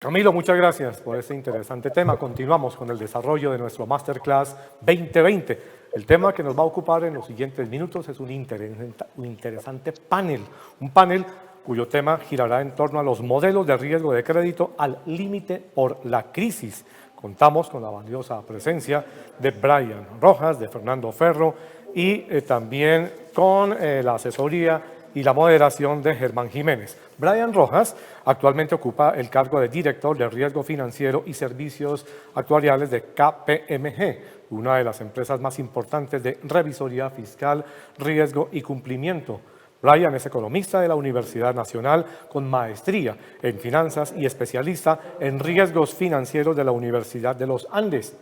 Camilo, muchas gracias por este interesante tema. Continuamos con el desarrollo de nuestro Masterclass 2020. El tema que nos va a ocupar en los siguientes minutos es un interesante panel, un panel cuyo tema girará en torno a los modelos de riesgo de crédito al límite por la crisis. Contamos con la valiosa presencia de Brian Rojas, de Fernando Ferro y también con la asesoría y la moderación de Germán Jiménez. Brian Rojas actualmente ocupa el cargo de director de riesgo financiero y servicios actuariales de KPMG, una de las empresas más importantes de revisoría fiscal, riesgo y cumplimiento. Brian es economista de la Universidad Nacional con maestría en finanzas y especialista en riesgos financieros de la Universidad de los Andes,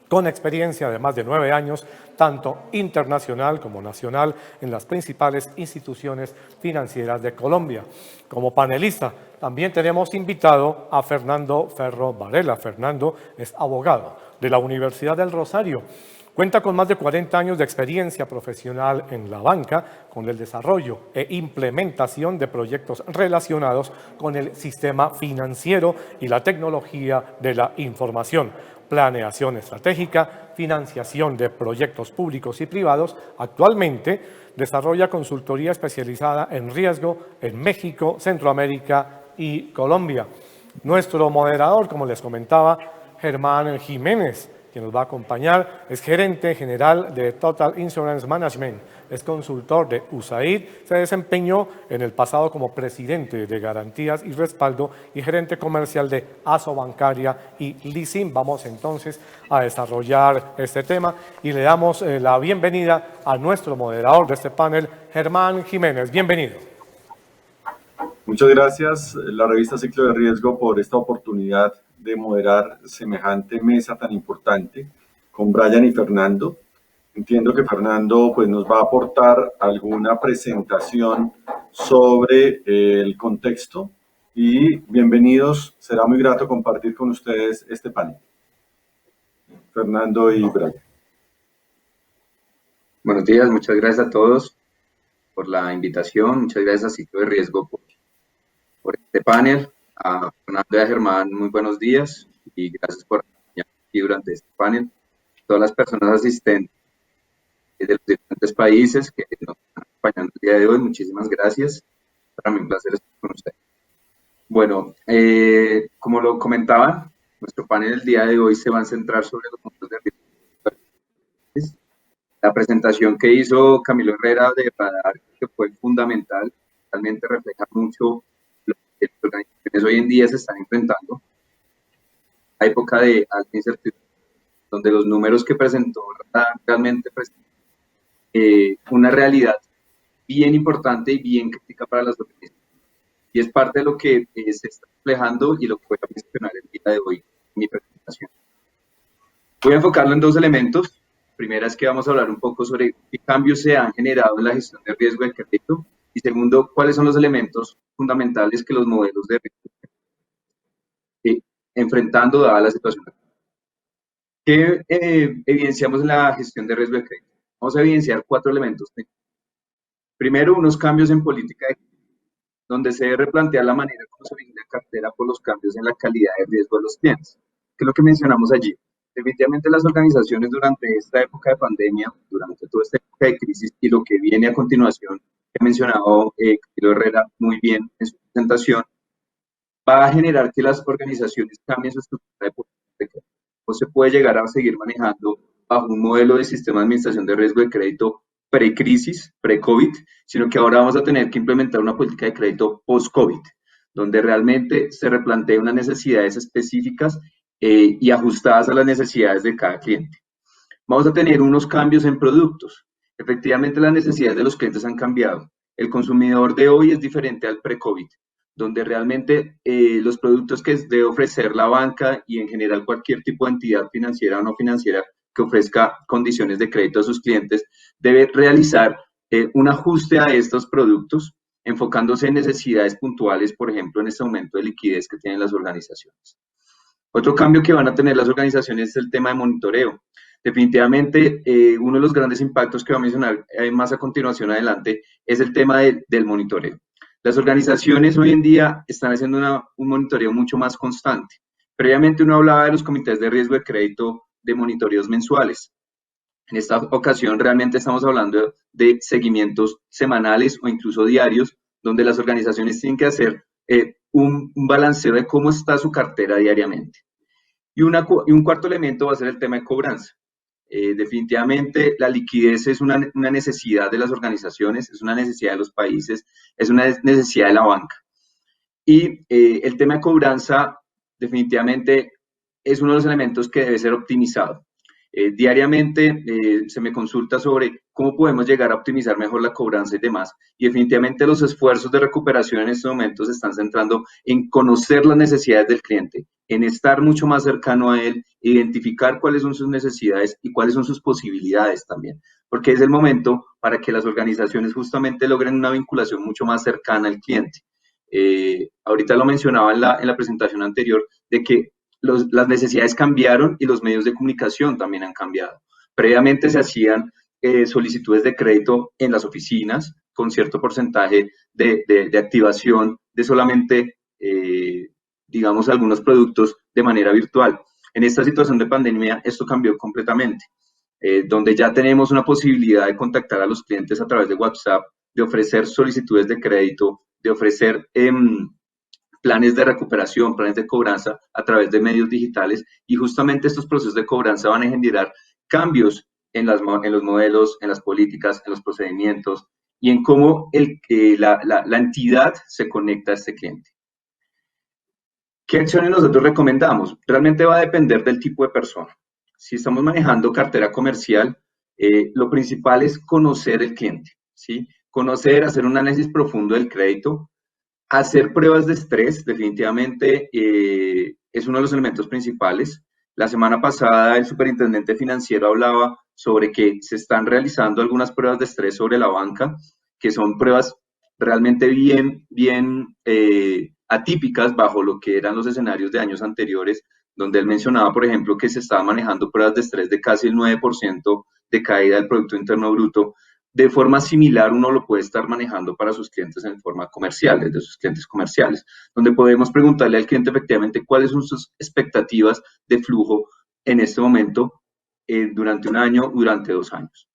con experiencia de más de 9 años, tanto internacional como nacional, en las principales instituciones financieras de Colombia. Como panelista, también tenemos invitado a Fernando Ferro Varela. Fernando es abogado de la Universidad del Rosario. Cuenta con más de 40 años de experiencia profesional en la banca, con el desarrollo e implementación de proyectos relacionados con el sistema financiero y la tecnología de la información, planeación estratégica, financiación de proyectos públicos y privados. Actualmente desarrolla consultoría especializada en riesgo en México, Centroamérica y Colombia. Nuestro moderador, como les comentaba, Germán Jiménez, quien nos va a acompañar, es gerente general de Total Insurance Management, es consultor de USAID, se desempeñó en el pasado como presidente de Garantías y Respaldo y gerente comercial de Asobancaria y Leasing. Vamos entonces a desarrollar este tema y le damos la bienvenida a nuestro moderador de este panel, Germán Jiménez. Bienvenido. Muchas gracias, la revista Ciclo de Riesgo, por esta oportunidad de moderar semejante mesa tan importante con Brian y Fernando. Entiendo que Fernando nos va a aportar alguna presentación sobre el contexto y bienvenidos, será muy grato compartir con ustedes este panel. Fernando y Brian. Buenos días, muchas gracias a todos por la invitación, muchas gracias a Ciclo de Riesgo por este panel. A Fernando y a Germán, muy buenos días y gracias por acompañarnos aquí durante este panel. Todas las personas asistentes de los diferentes países que nos están acompañando el día de hoy, muchísimas gracias. Para mí un placer estar con ustedes. Bueno, como lo comentaban, nuestro panel el día de hoy se va a centrar sobre los modelos de riesgo. La presentación que hizo Camilo Herrera de Radar, que fue fundamental, realmente refleja mucho lo que las organizaciones hoy en día se están enfrentando. La época de alta incertidumbre, donde los números que presentó Radar realmente presentan una realidad bien importante y bien crítica para las organizaciones. Y es parte de lo que se está reflejando y lo que voy a mencionar el día de hoy en mi presentación. Voy a enfocarlo en dos elementos. Primera es que vamos a hablar un poco sobre qué cambios se han generado en la gestión de riesgo del crédito. Y segundo, cuáles son los elementos fundamentales que los modelos de riesgo enfrentando dada la situación. ¿Qué evidenciamos en la gestión de riesgo de crédito? Vamos a evidenciar 4 elementos. Primero, unos cambios en política de crédito, donde se debe replantear la manera como se origina cartera por los cambios en la calidad de riesgo de los clientes, que es lo que mencionamos allí. Definitivamente las organizaciones durante esta época de pandemia, durante toda esta época de crisis y lo que viene a continuación, que ha mencionado Camilo Herrera muy bien en su presentación, va a generar que las organizaciones cambien su estructura de política de crédito. No se puede llegar a seguir manejando bajo un modelo de sistema de administración de riesgo de crédito pre-crisis, pre-COVID, sino que ahora vamos a tener que implementar una política de crédito post-COVID, donde realmente se replantea unas necesidades específicas y ajustadas a las necesidades de cada cliente. Vamos a tener unos cambios en productos. Efectivamente, las necesidades de los clientes han cambiado. El consumidor de hoy es diferente al pre-COVID, donde realmente los productos que debe ofrecer la banca y en general cualquier tipo de entidad financiera o no financiera que ofrezca condiciones de crédito a sus clientes, debe realizar un ajuste a estos productos, enfocándose en necesidades puntuales, por ejemplo, en este aumento de liquidez que tienen las organizaciones. Otro cambio que van a tener las organizaciones es el tema de monitoreo. Definitivamente, uno de los grandes impactos que voy a mencionar más a continuación adelante es el tema del monitoreo. Las organizaciones hoy en día están haciendo un monitoreo mucho más constante. Previamente uno hablaba de los comités de riesgo de crédito de monitoreos mensuales. En esta ocasión realmente estamos hablando de seguimientos semanales o incluso diarios, donde las organizaciones tienen que hacer un balanceo de cómo está su cartera diariamente. Y un cuarto elemento va a ser el tema de cobranza. Definitivamente la liquidez es una necesidad de las organizaciones, es una necesidad de los países, es una necesidad de la banca. Y el tema de cobranza definitivamente es uno de los elementos que debe ser optimizado. Diariamente se me consulta sobre cómo podemos llegar a optimizar mejor la cobranza y demás. Y definitivamente los esfuerzos de recuperación en estos momentos se están centrando en conocer las necesidades del cliente, en estar mucho más cercano a él, identificar cuáles son sus necesidades y cuáles son sus posibilidades también. Porque es el momento para que las organizaciones justamente logren una vinculación mucho más cercana al cliente. Ahorita lo mencionaba en la presentación anterior, de que las necesidades cambiaron y los medios de comunicación también han cambiado. Previamente se hacían solicitudes de crédito en las oficinas con cierto porcentaje de activación de solamente, digamos, algunos productos de manera virtual. En esta situación de pandemia esto cambió completamente, donde ya tenemos una posibilidad de contactar a los clientes a través de WhatsApp, de ofrecer solicitudes de crédito, de ofrecer planes de recuperación, planes de cobranza a través de medios digitales, y justamente estos procesos de cobranza van a generar cambios en los modelos, en las políticas, en los procedimientos y en cómo la entidad se conecta a este cliente. ¿Qué acciones nosotros recomendamos? Realmente va a depender del tipo de persona. Si estamos manejando cartera comercial, lo principal es conocer el cliente, ¿sí? Conocer, hacer un análisis profundo del crédito. Hacer pruebas de estrés definitivamente es uno de los elementos principales. La semana pasada el superintendente financiero hablaba sobre que se están realizando algunas pruebas de estrés sobre la banca, que son pruebas realmente bien atípicas bajo lo que eran los escenarios de años anteriores, donde él mencionaba, por ejemplo, que se estaban manejando pruebas de estrés de casi el 9% de caída del Producto Interno Bruto. De forma similar uno lo puede estar manejando para sus clientes en forma comercial, desde sus clientes comerciales, donde podemos preguntarle al cliente efectivamente cuáles son sus expectativas de flujo en este momento, durante un año, durante 2 años.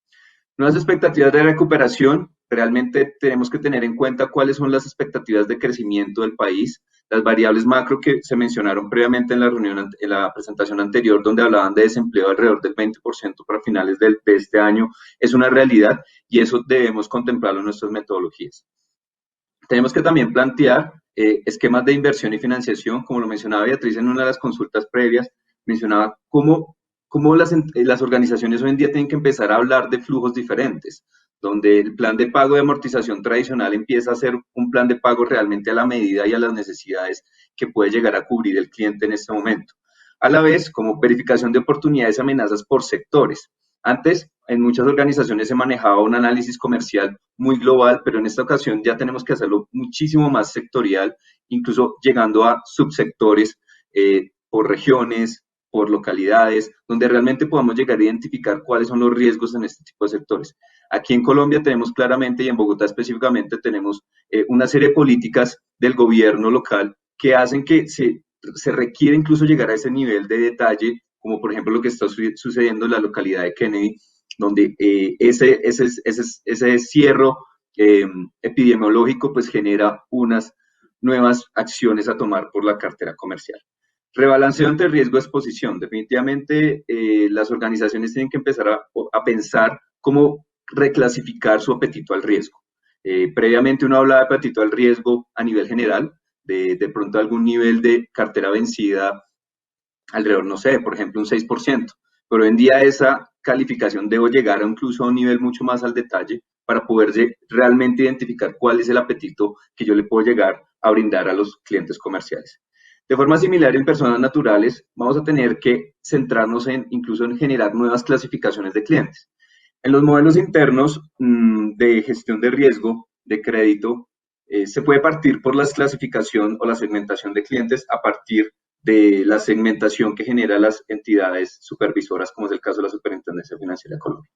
Nuevas expectativas de recuperación, realmente tenemos que tener en cuenta cuáles son las expectativas de crecimiento del país, las variables macro que se mencionaron previamente en la reunión, en la presentación anterior, donde hablaban de desempleo alrededor del 20% para finales de este año, es una realidad y eso debemos contemplarlo en nuestras metodologías. Tenemos que también plantear esquemas de inversión y financiación, como lo mencionaba Beatriz en una de las consultas previas, mencionaba cómo las organizaciones hoy en día tienen que empezar a hablar de flujos diferentes, donde el plan de pago de amortización tradicional empieza a ser un plan de pago realmente a la medida y a las necesidades que puede llegar a cubrir el cliente en este momento. A la vez, como verificación de oportunidades y amenazas por sectores. Antes, en muchas organizaciones se manejaba un análisis comercial muy global, pero en esta ocasión ya tenemos que hacerlo muchísimo más sectorial, incluso llegando a subsectores por regiones, por localidades, donde realmente podamos llegar a identificar cuáles son los riesgos en este tipo de sectores. Aquí en Colombia tenemos claramente, y en Bogotá específicamente, tenemos una serie de políticas del gobierno local que hacen que se requiere incluso llegar a ese nivel de detalle, como por ejemplo lo que está sucediendo en la localidad de Kennedy, donde ese cierre epidemiológico pues genera unas nuevas acciones a tomar por la cartera comercial. Rebalanceo entre riesgo y exposición. Definitivamente las organizaciones tienen que empezar a pensar cómo reclasificar su apetito al riesgo. Previamente uno hablaba de apetito al riesgo a nivel general, de pronto algún nivel de cartera vencida alrededor, no sé, por ejemplo un 6%, pero hoy en día esa calificación debe llegar incluso a un nivel mucho más al detalle para poder realmente identificar cuál es el apetito que yo le puedo llegar a brindar a los clientes comerciales. De forma similar, en personas naturales, vamos a tener que centrarnos incluso en generar nuevas clasificaciones de clientes. En los modelos internos de gestión de riesgo, de crédito, se puede partir por la clasificación o la segmentación de clientes a partir de la segmentación que generan las entidades supervisoras, como es el caso de la Superintendencia Financiera de Colombia.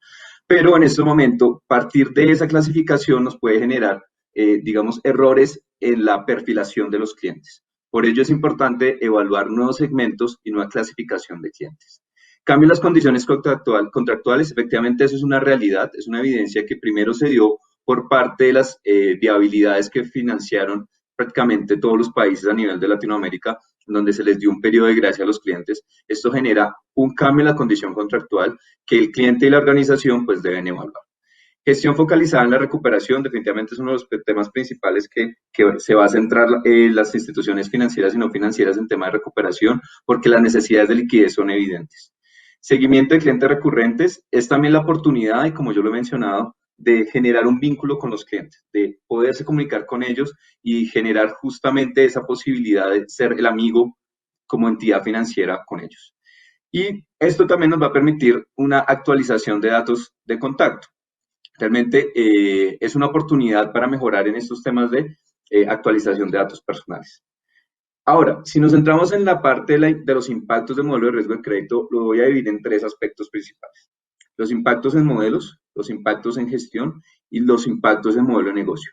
Pero en este momento, partir de esa clasificación nos puede generar, digamos, errores en la perfilación de los clientes. Por ello es importante evaluar nuevos segmentos y nueva clasificación de clientes. Cambio en las condiciones contractuales, efectivamente eso es una realidad, es una evidencia que primero se dio por parte de las viabilidades que financiaron prácticamente todos los países a nivel de Latinoamérica, donde se les dio un periodo de gracia a los clientes. Esto genera un cambio en la condición contractual que el cliente y la organización pues deben evaluar. Gestión focalizada en la recuperación, definitivamente es uno de los temas principales que se va a centrar las instituciones financieras y no financieras en tema de recuperación, porque las necesidades de liquidez son evidentes. Seguimiento de clientes recurrentes es también la oportunidad, y como yo lo he mencionado, de generar un vínculo con los clientes, de poderse comunicar con ellos y generar justamente esa posibilidad de ser el amigo como entidad financiera con ellos. Y esto también nos va a permitir una actualización de datos de contacto. Realmente es una oportunidad para mejorar en estos temas de actualización de datos personales. Ahora, si nos centramos en la parte de los impactos del modelo de riesgo de crédito, lo voy a dividir en tres aspectos principales. Los impactos en modelos, los impactos en gestión y los impactos en modelo de negocio.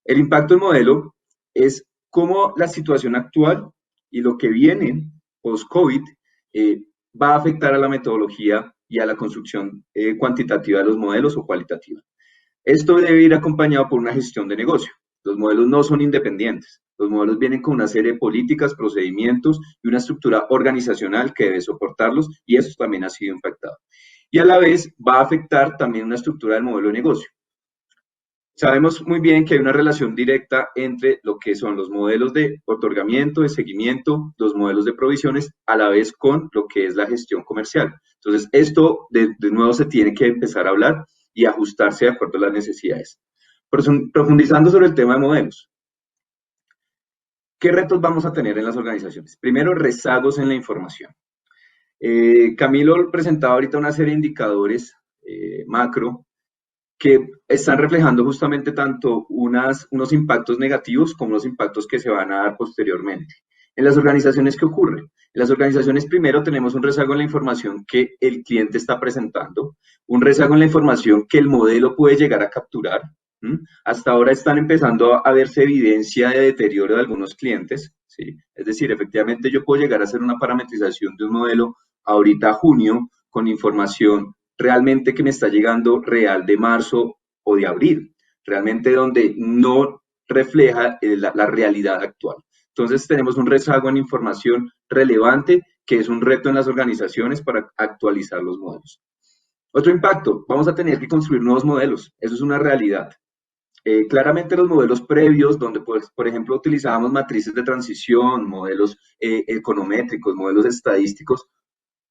El impacto en modelo es cómo la situación actual y lo que viene post-COVID va a afectar a la metodología y a la construcción cuantitativa de los modelos o cualitativa. Esto debe ir acompañado por una gestión de negocio. Los modelos no son independientes. Los modelos vienen con una serie de políticas, procedimientos y una estructura organizacional que debe soportarlos, y eso también ha sido impactado. Y a la vez va a afectar también una estructura del modelo de negocio. Sabemos muy bien que hay una relación directa entre lo que son los modelos de otorgamiento, de seguimiento, los modelos de provisiones, a la vez con lo que es la gestión comercial. Entonces, esto de nuevo se tiene que empezar a hablar y ajustarse de acuerdo a las necesidades. Profundizando sobre el tema de modelos. ¿Qué retos vamos a tener en las organizaciones? Primero, rezagos en la información. Camilo presentaba ahorita una serie de indicadores macro que están reflejando justamente tanto unos impactos negativos como los impactos que se van a dar posteriormente. En las organizaciones, ¿qué ocurre? En las organizaciones primero tenemos un rezago en la información que el cliente está presentando, un rezago en la información que el modelo puede llegar a capturar. Hasta ahora están empezando a verse evidencia de deterioro de algunos clientes, ¿sí? Es decir, efectivamente yo puedo llegar a hacer una parametrización de un modelo ahorita a junio con información realmente que me está llegando real de marzo o de abril, realmente donde no refleja la realidad actual. Entonces tenemos un rezago en información relevante que es un reto en las organizaciones para actualizar los modelos. Otro impacto, vamos a tener que construir nuevos modelos, eso es una realidad. Claramente los modelos previos, donde pues, por ejemplo utilizábamos matrices de transición, modelos econométricos, modelos estadísticos,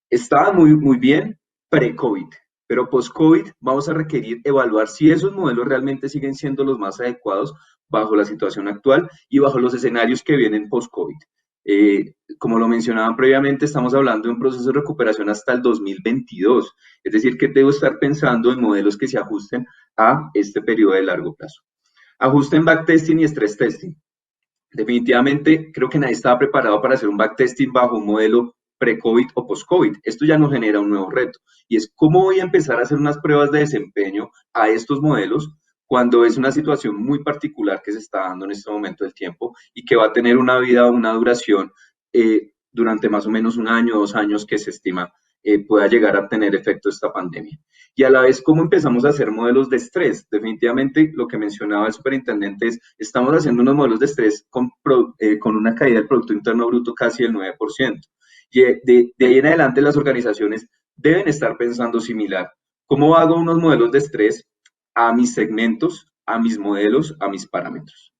estaban muy bien pre-COVID, pero post-COVID vamos a requerir evaluar si esos modelos realmente siguen siendo los más adecuados bajo la situación actual y bajo los escenarios que vienen post-COVID. Como lo mencionaban previamente, estamos hablando de un proceso de recuperación hasta el 2022, es decir, que debo estar pensando en modelos que se ajusten a este periodo de largo plazo. Ajuste en backtesting y stress testing. Definitivamente creo que nadie estaba preparado para hacer un backtesting bajo un modelo pre-COVID o post-COVID. Esto ya nos genera un nuevo reto y es cómo voy a empezar a hacer unas pruebas de desempeño a estos modelos cuando es una situación muy particular que se está dando en este momento del tiempo y que va a tener una vida, una duración durante más o menos un año, 2 años que se estima pueda llegar a tener efecto esta pandemia. Y a la vez, ¿cómo empezamos a hacer modelos de estrés? Definitivamente, lo que mencionaba el superintendente es, estamos haciendo unos modelos de estrés con una caída del Producto Interno Bruto casi del 9%. Y de ahí en adelante las organizaciones deben estar pensando similar. ¿Cómo hago unos modelos de estrés a mis segmentos, a mis modelos, a mis parámetros?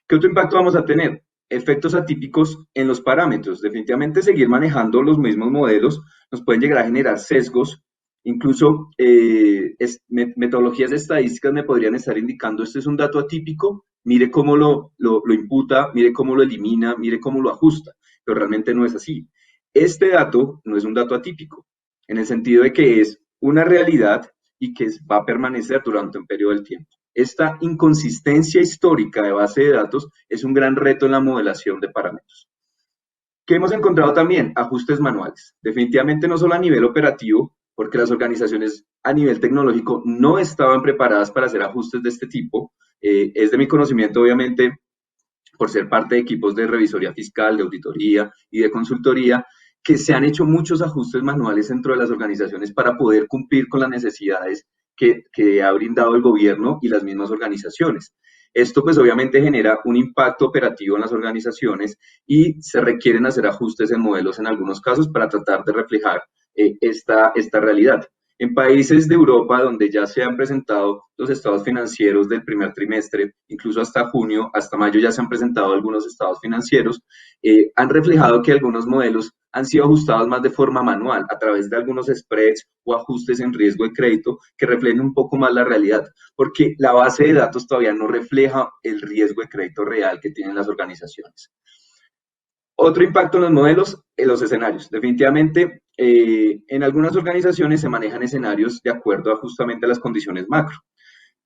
¿Qué otro impacto vamos a tener? Efectos atípicos en los parámetros. Definitivamente seguir manejando los mismos modelos nos pueden llegar a generar sesgos. Incluso metodologías estadísticas me podrían estar indicando, este es un dato atípico, mire cómo lo imputa, mire cómo lo elimina, mire cómo lo ajusta, pero realmente no es así. Este dato no es un dato atípico, en el sentido de que es una realidad y que va a permanecer durante un periodo del tiempo. Esta inconsistencia histórica de base de datos es un gran reto en la modelación de parámetros. ¿Qué hemos encontrado también? Ajustes manuales. Definitivamente no solo a nivel operativo, porque las organizaciones a nivel tecnológico no estaban preparadas para hacer ajustes de este tipo. Es de mi conocimiento, obviamente, por ser parte de equipos de revisoría fiscal, de auditoría y de consultoría, que se han hecho muchos ajustes manuales dentro de las organizaciones para poder cumplir con las necesidades que ha brindado el gobierno y las mismas organizaciones. Esto pues obviamente genera un impacto operativo en las organizaciones y se requieren hacer ajustes en modelos en algunos casos para tratar de reflejar esta realidad. En países de Europa donde ya se han presentado los estados financieros del primer trimestre, incluso hasta junio, hasta mayo ya se han presentado algunos estados financieros, han reflejado que algunos modelos han sido ajustados más de forma manual a través de algunos spreads o ajustes en riesgo de crédito que reflejen un poco más la realidad, porque la base de datos todavía no refleja el riesgo de crédito real que tienen las organizaciones. Otro impacto en los modelos, en los escenarios. Definitivamente, en algunas organizaciones se manejan escenarios de acuerdo a justamente a las condiciones macro.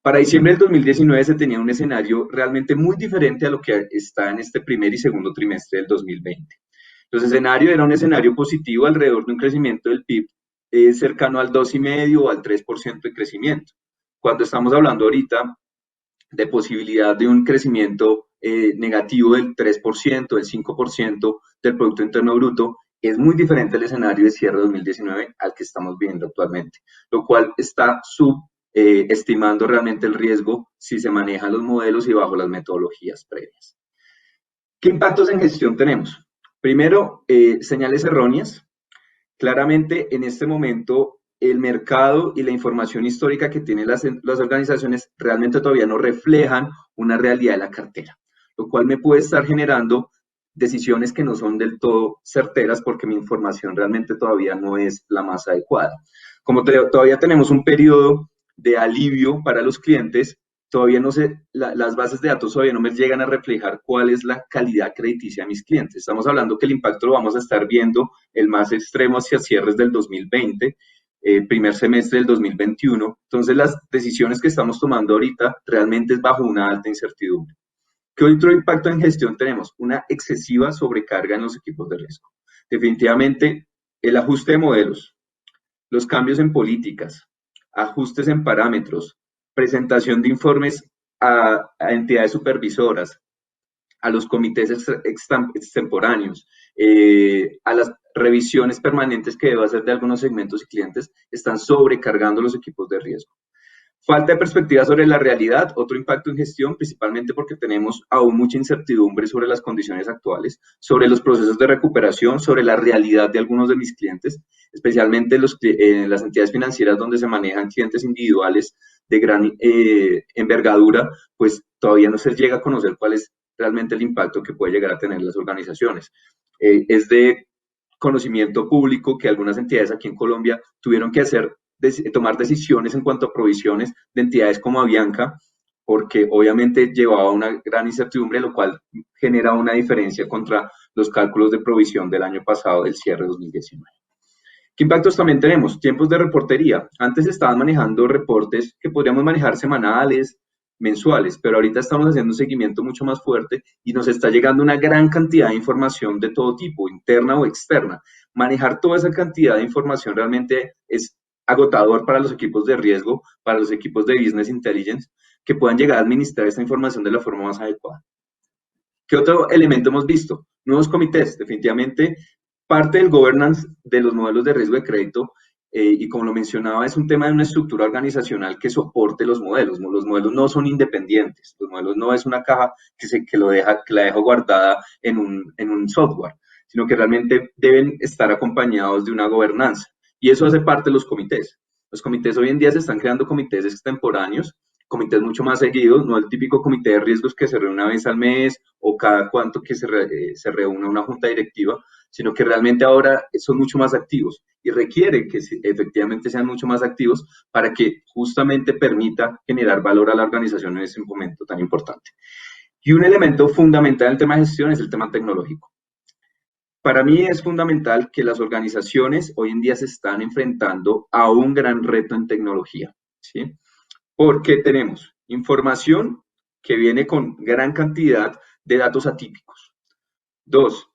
Para diciembre del 2019 se tenía un escenario realmente muy diferente a lo que está en este primer y segundo trimestre del 2020. Los escenarios era un escenario positivo alrededor de un crecimiento del PIB cercano al 2,5 o al 3% de crecimiento. Cuando estamos hablando ahorita de posibilidad de un crecimiento negativo del 3%, del 5% del Producto Interno Bruto, es muy diferente el escenario de cierre de 2019 al que estamos viendo actualmente, lo cual está estimando realmente el riesgo si se manejan los modelos y bajo las metodologías previas. ¿Qué impactos en gestión tenemos? Primero, señales erróneas. Claramente, en este momento, el mercado y la información histórica que tienen las organizaciones realmente todavía no reflejan una realidad de la cartera, lo cual me puede estar generando decisiones que no son del todo certeras porque mi información realmente todavía no es la más adecuada. Como todavía tenemos un periodo de alivio para los clientes, todavía no sé, las bases de datos todavía no me llegan a reflejar cuál es la calidad crediticia de mis clientes. Estamos hablando que el impacto lo vamos a estar viendo el más extremo hacia cierres del 2020, primer semestre del 2021. Entonces, las decisiones que estamos tomando ahorita realmente es bajo una alta incertidumbre. ¿Qué otro impacto en gestión tenemos? Una excesiva sobrecarga en los equipos de riesgo. Definitivamente, el ajuste de modelos, los cambios en políticas, ajustes en parámetros, presentación de informes a entidades supervisoras, a los comités extemporáneos, a las revisiones permanentes que debo hacer de algunos segmentos y clientes, están sobrecargando los equipos de riesgo. Falta de perspectiva sobre la realidad, otro impacto en gestión, principalmente porque tenemos aún mucha incertidumbre sobre las condiciones actuales, sobre los procesos de recuperación, sobre la realidad de algunos de mis clientes, especialmente las entidades financieras donde se manejan clientes individuales de gran envergadura, pues todavía no se llega a conocer cuál es realmente el impacto que puede llegar a tener las organizaciones. Es de conocimiento público que algunas entidades aquí en Colombia tuvieron que tomar decisiones en cuanto a provisiones de entidades como Avianca, porque obviamente llevaba una gran incertidumbre, lo cual genera una diferencia contra los cálculos de provisión del año pasado, del cierre de 2019. ¿Qué impactos también tenemos? Tiempos de reportería. Antes estaban manejando reportes que podríamos manejar semanales, mensuales, pero ahorita estamos haciendo un seguimiento mucho más fuerte y nos está llegando una gran cantidad de información de todo tipo, interna o externa. Manejar toda esa cantidad de información realmente es agotador para los equipos de riesgo, para los equipos de business intelligence, que puedan llegar a administrar esta información de la forma más adecuada. ¿Qué otro elemento hemos visto? Nuevos comités. Definitivamente, parte del governance de los modelos de riesgo de crédito, y como lo mencionaba, es un tema de una estructura organizacional que soporte los modelos. Los modelos no son independientes. Los modelos no es una caja que la dejo guardada en un software, sino que realmente deben estar acompañados de una gobernanza. Y eso hace parte de los comités. Los comités hoy en día se están creando comités extemporáneos, comités mucho más seguidos, no el típico comité de riesgos que se reúne una vez al mes o cada cuánto que se reúne una junta directiva, sino que realmente ahora son mucho más activos y requiere que efectivamente sean mucho más activos para que justamente permita generar valor a la organización en ese momento tan importante. Y un elemento fundamental en el tema de gestión es el tema tecnológico. Para mí es fundamental que las organizaciones hoy en día se están enfrentando a un gran reto en tecnología, ¿sí? Porque tenemos información que viene con gran cantidad de datos atípicos. Dos,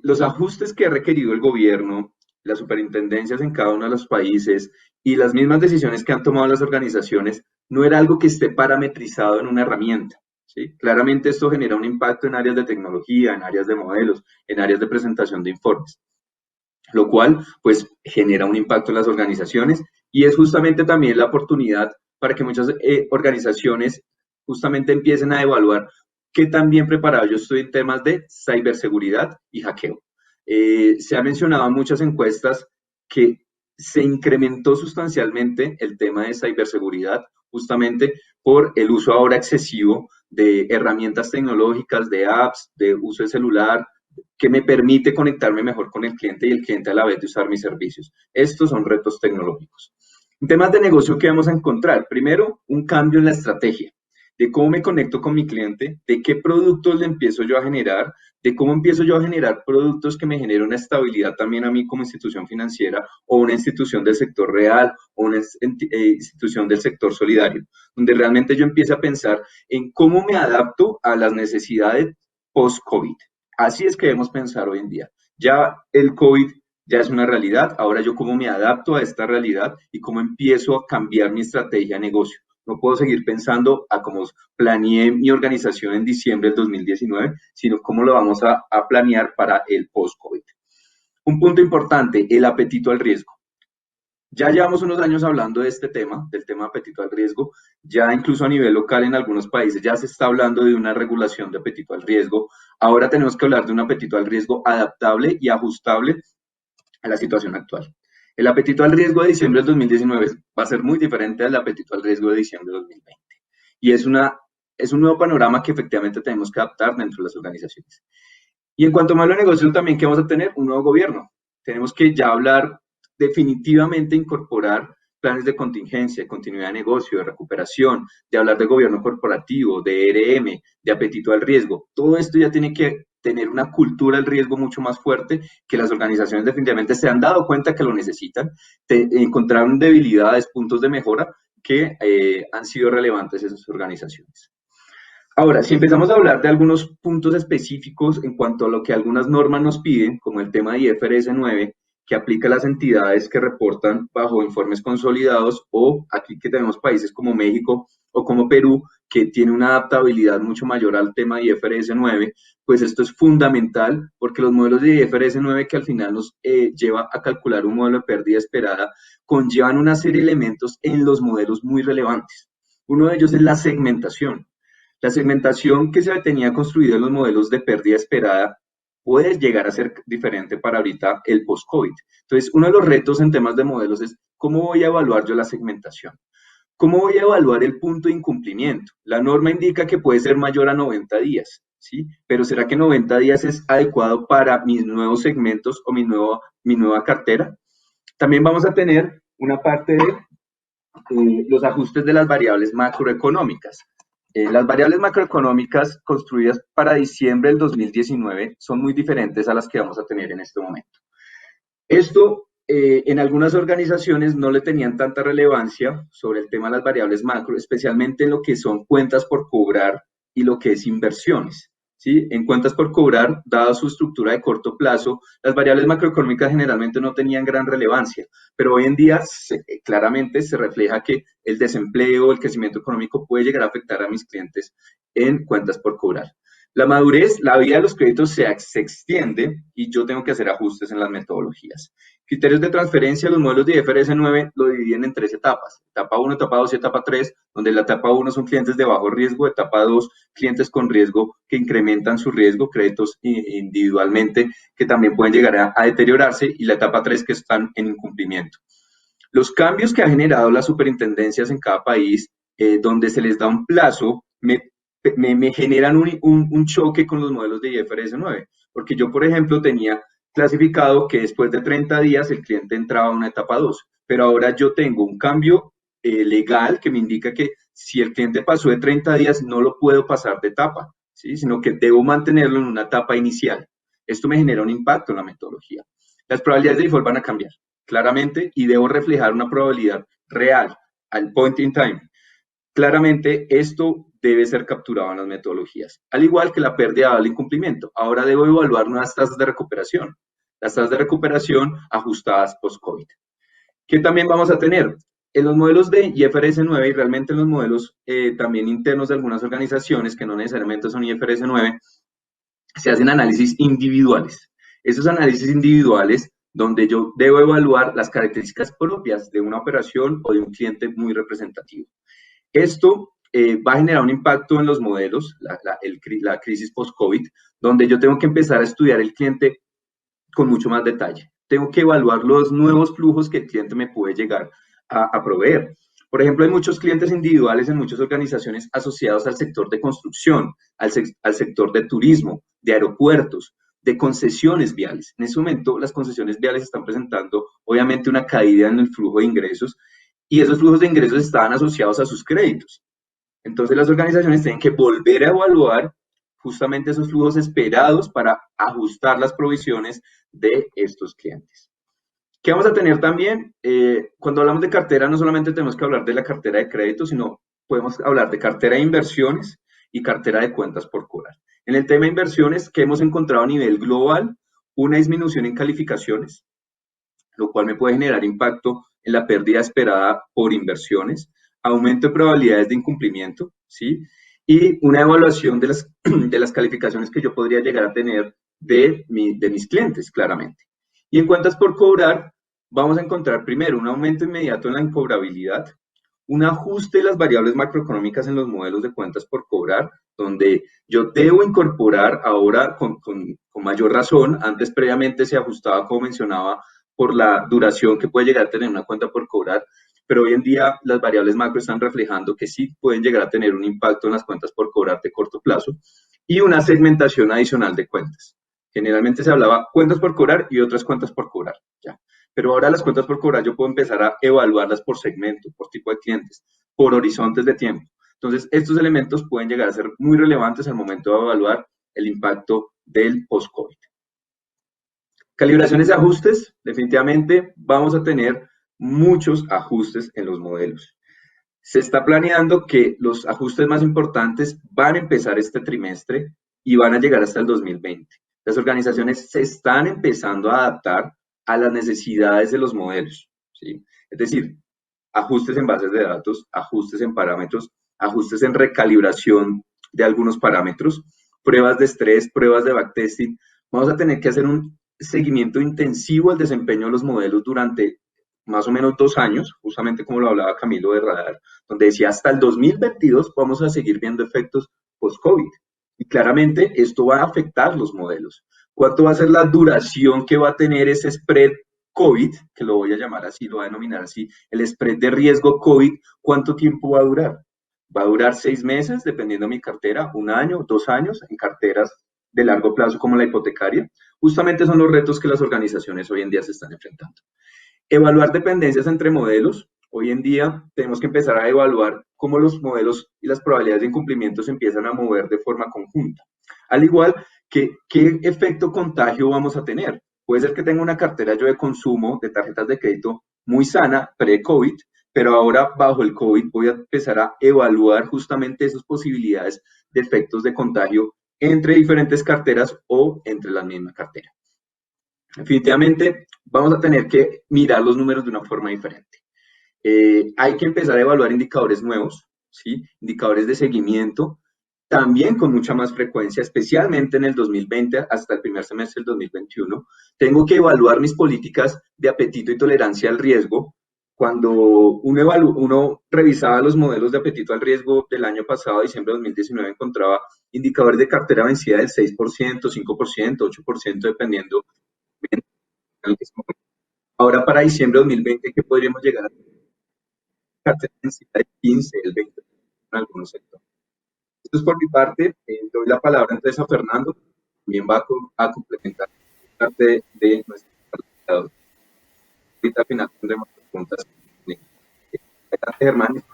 los ajustes que ha requerido el gobierno, las superintendencias en cada uno de los países y las mismas decisiones que han tomado las organizaciones no era algo que esté parametrizado en una herramienta, ¿sí? Claramente esto genera un impacto en áreas de tecnología, en áreas de modelos, en áreas de presentación de informes, lo cual pues genera un impacto en las organizaciones y es justamente también la oportunidad para que muchas organizaciones justamente empiecen a evaluar qué tan bien preparado yo estoy en temas de ciberseguridad y hackeo. Se ha mencionado en muchas encuestas que se incrementó sustancialmente el tema de ciberseguridad justamente por el uso ahora excesivo de herramientas tecnológicas, de apps, de uso de celular, que me permite conectarme mejor con el cliente y el cliente a la vez de usar mis servicios. Estos son retos tecnológicos. En temas de negocio, ¿qué vamos a encontrar? Primero, un cambio en la estrategia, de cómo me conecto con mi cliente, de qué productos le empiezo yo a generar, de cómo empiezo yo a generar productos que me generen una estabilidad también a mí como institución financiera o una institución del sector real o una institución del sector solidario, donde realmente yo empiece a pensar en cómo me adapto a las necesidades post-COVID. Así es que debemos pensar hoy en día. Ya el COVID ya es una realidad, ahora yo cómo me adapto a esta realidad y cómo empiezo a cambiar mi estrategia de negocio. No puedo seguir pensando a cómo planeé mi organización en diciembre del 2019, sino cómo lo vamos a planear para el post-COVID. Un punto importante, el apetito al riesgo. Ya llevamos unos años hablando de este tema, del tema apetito al riesgo, ya incluso a nivel local en algunos países ya se está hablando de una regulación de apetito al riesgo. Ahora tenemos que hablar de un apetito al riesgo adaptable y ajustable a la situación actual. El apetito al riesgo de diciembre del 2019 va a ser muy diferente al apetito al riesgo de diciembre del 2020. Y es un nuevo panorama que efectivamente tenemos que adaptar dentro de las organizaciones. Y en cuanto a modelo de negocio también que vamos a tener un nuevo gobierno. Tenemos que ya hablar definitivamente incorporar planes de contingencia, de continuidad de negocio, de recuperación, de hablar de gobierno corporativo, de ERM, de apetito al riesgo. Todo esto ya tiene que tener una cultura del riesgo mucho más fuerte, que las organizaciones definitivamente se han dado cuenta que lo necesitan, encontraron debilidades, puntos de mejora que han sido relevantes en sus organizaciones. Ahora, si empezamos a hablar de algunos puntos específicos en cuanto a lo que algunas normas nos piden, como el tema de IFRS 9, que aplica a las entidades que reportan bajo informes consolidados, o aquí que tenemos países como México o como Perú, que tiene una adaptabilidad mucho mayor al tema de IFRS 9, pues esto es fundamental porque los modelos de IFRS 9 que al final nos lleva a calcular un modelo de pérdida esperada, conllevan una serie de elementos en los modelos muy relevantes. Uno de ellos es la segmentación. La segmentación que se tenía construida en los modelos de pérdida esperada puede llegar a ser diferente para ahorita el post-COVID. Entonces, uno de los retos en temas de modelos es cómo voy a evaluar yo la segmentación. ¿Cómo voy a evaluar el punto de incumplimiento? La norma indica que puede ser mayor a 90 días, ¿sí? Pero ¿será que 90 días es adecuado para mis nuevos segmentos o mi nueva cartera? También vamos a tener una parte de los ajustes de las variables macroeconómicas. Las variables macroeconómicas construidas para diciembre del 2019 son muy diferentes a las que vamos a tener en este momento. Esto en algunas organizaciones no le tenían tanta relevancia sobre el tema de las variables macro, especialmente en lo que son cuentas por cobrar y lo que es inversiones. ¿Sí? En cuentas por cobrar, dada su estructura de corto plazo, las variables macroeconómicas generalmente no tenían gran relevancia, pero hoy en día claramente se refleja que el desempleo, el crecimiento económico puede llegar a afectar a mis clientes en cuentas por cobrar. La madurez, la vida de los créditos se extiende y yo tengo que hacer ajustes en las metodologías. Criterios de transferencia, los modelos de IFRS 9 lo dividen en 3 etapas. Etapa 1, etapa 2 y etapa 3, donde la etapa 1 son clientes de bajo riesgo, etapa 2, clientes con riesgo que incrementan su riesgo, créditos individualmente que también pueden llegar a deteriorarse, y la etapa 3 que están en incumplimiento. Los cambios que ha generado las superintendencias en cada país, donde se les da un plazo, me generan un choque con los modelos de IFRS 9, porque yo, por ejemplo, tenía clasificado que después de 30 días el cliente entraba a una etapa 2, pero ahora yo tengo un cambio legal que me indica que si el cliente pasó de 30 días no lo puedo pasar de etapa, ¿sí? Sino que debo mantenerlo en una etapa inicial. Esto me genera un impacto en la metodología. Las probabilidades de default van a cambiar, claramente, y debo reflejar una probabilidad real al point in time. Claramente, esto debe ser capturado en las metodologías, al igual que la pérdida del incumplimiento. Ahora debo evaluar nuevas tasas de recuperación, las tasas de recuperación ajustadas post-COVID. ¿Qué también vamos a tener? en los modelos de IFRS 9 y realmente en los modelos también internos de algunas organizaciones que no necesariamente son IFRS 9, se hacen análisis individuales. Esos análisis individuales donde yo debo evaluar las características propias de una operación o de un cliente muy representativo. Esto va a generar un impacto en los modelos, la crisis post-COVID, donde yo tengo que empezar a estudiar el cliente con mucho más detalle. Tengo que evaluar los nuevos flujos que el cliente me puede llegar a proveer. Por ejemplo, hay muchos clientes individuales en muchas organizaciones asociados al sector de construcción, al sector de turismo, de aeropuertos, de concesiones viales. En ese momento, las concesiones viales están presentando, obviamente, una caída en el flujo de ingresos y esos flujos de ingresos estaban asociados a sus créditos. Entonces, las organizaciones tienen que volver a evaluar justamente esos flujos esperados para ajustar las provisiones de estos clientes. ¿Qué vamos a tener también? Cuando hablamos de cartera, no solamente tenemos que hablar de la cartera de crédito, sino podemos hablar de cartera de inversiones y cartera de cuentas por cobrar. En el tema de inversiones, ¿qué hemos encontrado a nivel global? Una disminución en calificaciones, lo cual me puede generar impacto en la pérdida esperada por inversiones, aumento de probabilidades de incumplimiento, ¿sí? Y una evaluación de las calificaciones que yo podría llegar a tener de mis clientes, claramente. Y en cuentas por cobrar, vamos a encontrar primero un aumento inmediato en la incobrabilidad, un ajuste de las variables macroeconómicas en los modelos de cuentas por cobrar, donde yo debo incorporar ahora con mayor razón, antes previamente se ajustaba, como mencionaba, por la duración que puede llegar a tener una cuenta por cobrar, pero hoy en día las variables macro están reflejando que sí pueden llegar a tener un impacto en las cuentas por cobrar de corto plazo, y una segmentación adicional de cuentas. Generalmente se hablaba cuentas por cobrar y otras cuentas por cobrar, ¿ya? Pero ahora las cuentas por cobrar yo puedo empezar a evaluarlas por segmento, por tipo de clientes, por horizontes de tiempo. Entonces, estos elementos pueden llegar a ser muy relevantes al momento de evaluar el impacto del post-COVID. Calibraciones y ajustes, definitivamente vamos a tener muchos ajustes en los modelos. Se está planeando que los ajustes más importantes van a empezar este trimestre y van a llegar hasta el 2020. Las organizaciones se están empezando a adaptar a las necesidades de los modelos, ¿sí? Es decir, ajustes en bases de datos, ajustes en parámetros, ajustes en recalibración de algunos parámetros, pruebas de estrés, pruebas de backtesting. Vamos a tener que hacer un seguimiento intensivo al desempeño de los modelos durante más o menos 2 años, justamente como lo hablaba Camilo de Radar, donde decía hasta el 2022 vamos a seguir viendo efectos post-COVID. Y claramente esto va a afectar los modelos. ¿Cuánto va a ser la duración que va a tener ese spread COVID, que lo voy a llamar así, lo voy a denominar así, el spread de riesgo COVID? ¿Cuánto tiempo va a durar? ¿Va a durar 6 meses, dependiendo de mi cartera, 1 año, 2 años, en carteras de largo plazo como la hipotecaria? Justamente son los retos que las organizaciones hoy en día se están enfrentando. Evaluar dependencias entre modelos. Hoy en día tenemos que empezar a evaluar cómo los modelos y las probabilidades de incumplimiento se empiezan a mover de forma conjunta. Al igual que qué efecto contagio vamos a tener. Puede ser que tenga una cartera yo de consumo de tarjetas de crédito muy sana, pre-COVID, pero ahora bajo el COVID voy a empezar a evaluar justamente esas posibilidades de efectos de contagio entre diferentes carteras o entre la misma cartera. Definitivamente vamos a tener que mirar los números de una forma diferente. Hay que empezar a evaluar indicadores nuevos, ¿sí? Indicadores de seguimiento, también con mucha más frecuencia, especialmente en el 2020 hasta el primer semestre del 2021. Tengo que evaluar mis políticas de apetito y tolerancia al riesgo. Cuando uno revisaba los modelos de apetito al riesgo del año pasado, diciembre de 2019, encontraba indicadores de cartera vencida del 6%, 5%, 8%, dependiendo. Ahora para diciembre de 2020, ¿qué podríamos llegar a tener? Cartera vencida del 15, del 20% en algunos sectores. Esto es por mi parte. Doy la palabra entonces a Fernando, también va a complementar parte de nuestra presentación. Ahorita al final tendremos preguntas. Adelante, Germán.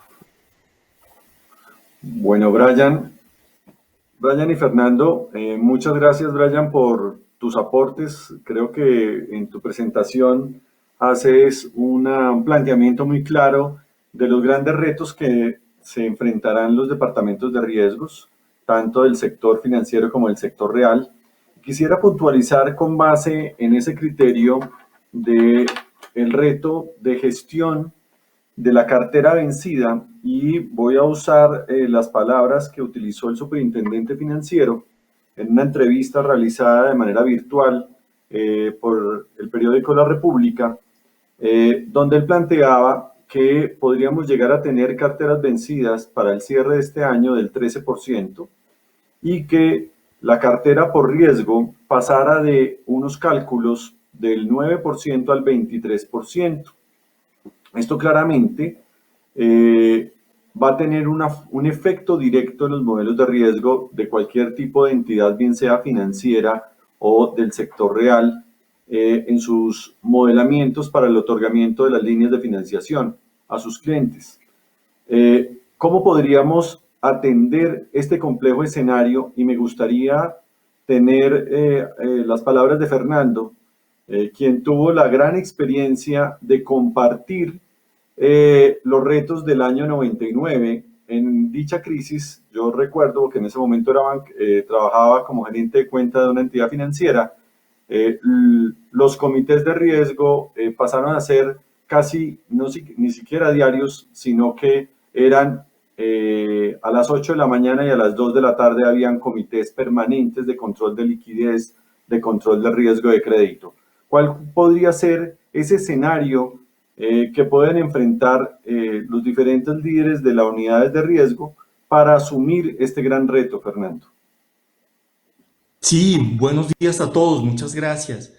Bueno, Brian y Fernando, muchas gracias, Brian, por tus aportes. Creo que en tu presentación haces un planteamiento muy claro de los grandes retos que se enfrentarán los departamentos de riesgos, tanto del sector financiero como del sector real. Quisiera puntualizar con base en ese criterio de el reto de gestión de la cartera vencida y voy a usar las palabras que utilizó el superintendente financiero en una entrevista realizada de manera virtual por el periódico La República, donde él planteaba que podríamos llegar a tener carteras vencidas para el cierre de este año del 13% y que la cartera por riesgo pasara de unos cálculos del 9% al 23%. Esto claramente va a tener un efecto directo en los modelos de riesgo de cualquier tipo de entidad, bien sea financiera o del sector real, en sus modelamientos para el otorgamiento de las líneas de financiación a sus clientes. ¿Cómo podríamos atender este complejo escenario? Y me gustaría tener las palabras de Fernando, quien tuvo la gran experiencia de compartir los retos del año 99. En dicha crisis, yo recuerdo que en ese momento trabajaba como gerente de cuenta de una entidad financiera. Los comités de riesgo pasaron a ser casi ni siquiera diarios, sino que eran a las 8 de la mañana y a las 2 de la tarde habían comités permanentes de control de liquidez, de control de riesgo de crédito. ¿Cuál podría ser ese escenario que pueden enfrentar los diferentes líderes de las unidades de riesgo para asumir este gran reto, Fernando? Sí, buenos días a todos, muchas gracias.